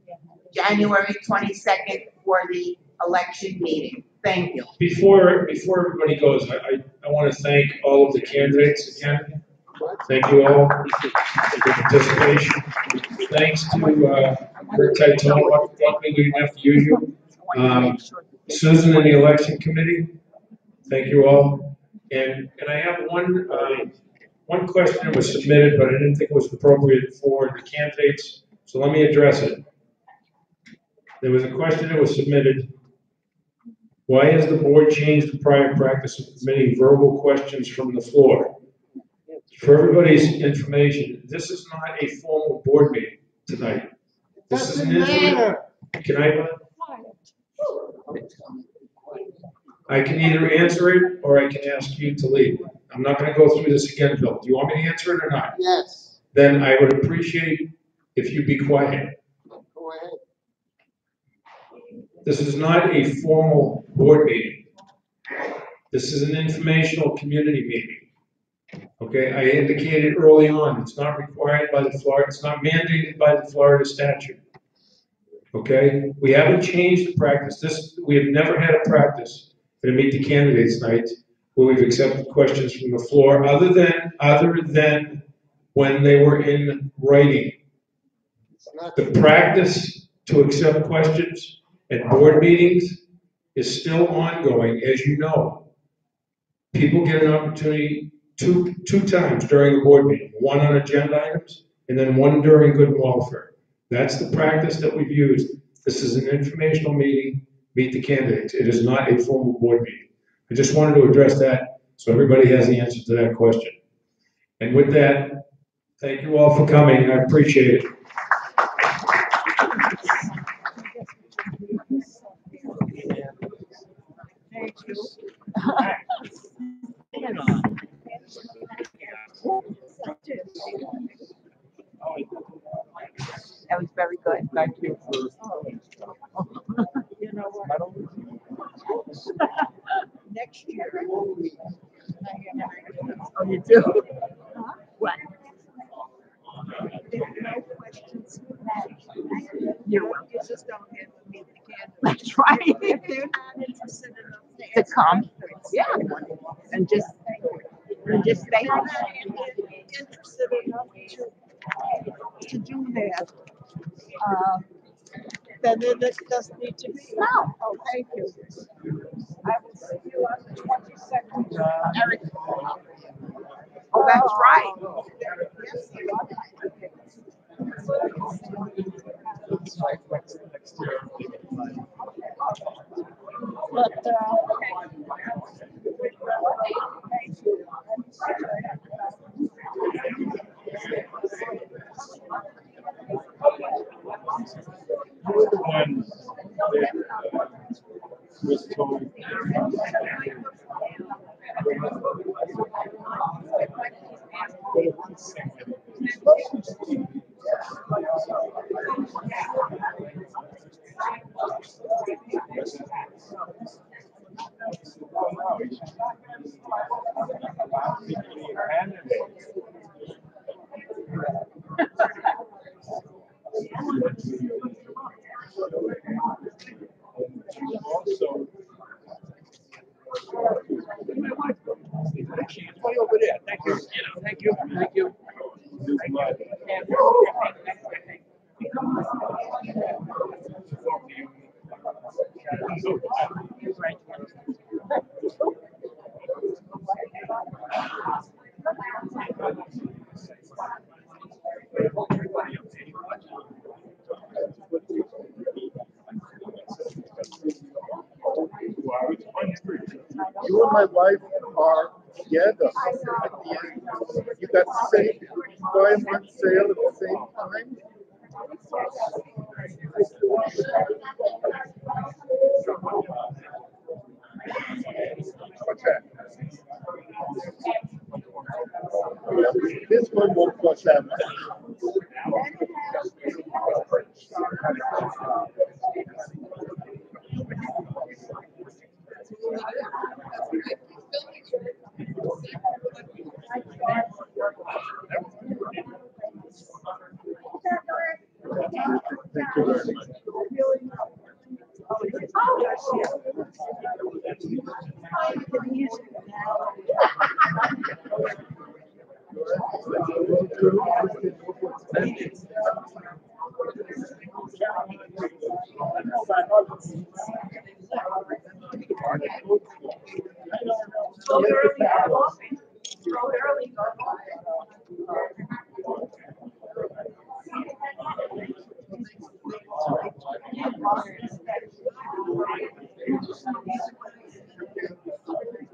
January 22nd for the election meeting. Thank you. Before everybody goes, I want to thank all of the candidates again. Thank you all for your participation. Thanks to Rick Titone. Luckily, we didn't have to use you. Susan and the election committee, thank you all. And I have one question that was submitted, but I didn't think it was appropriate for the candidates, so let me address it. There was a question that was submitted. Why has the board changed the prior practice of permitting verbal questions from the floor? For everybody's information, this is not a formal board meeting tonight. This is an informal. Can I can either answer it or I can ask you to leave. I'm not going to go through this again, Bill. Do you want me to answer it or not? Yes. Then I would appreciate if you be quiet. Go ahead. This is not a formal board meeting. This is an informational community meeting. Okay, I indicated early on, it's not required by the Florida, it's not mandated by the Florida statute. Okay, we haven't changed the practice. We have never had a practice at a Meet the Candidates night where we've accepted questions from the floor other than when they were in writing. The practice to accept questions at board meetings is still ongoing, as you know. People get an opportunity two times during a board meeting, one on agenda items and then one during good and welfare. That's the practice that we've used. This is an informational meeting, Meet the Candidates. It is not a formal board meeting. I just wanted to address that so everybody has the answer to that question. And with that, thank you all for coming. I appreciate it. Thank you. That was very good. Thank you for. You know what? Next year. Oh, you do? Huh? What? There are no questions. You're welcome. You just don't have to meet the candidates. That's right. If they're not interested enough To answer come. questions. Yeah. And just stay. If they're not interested enough to do that, then it doesn't need to be. No. Oh, thank you. I will see you on the 22nd. Eric. Oh, that's right. Yes. But, You were the one that was told. Also, way over there. Thank you. Thank you. Thank you. You and my wife are together at the end. You got same, buy and one sale at the same time. What's that? This one won't cost that much. Thank you very much.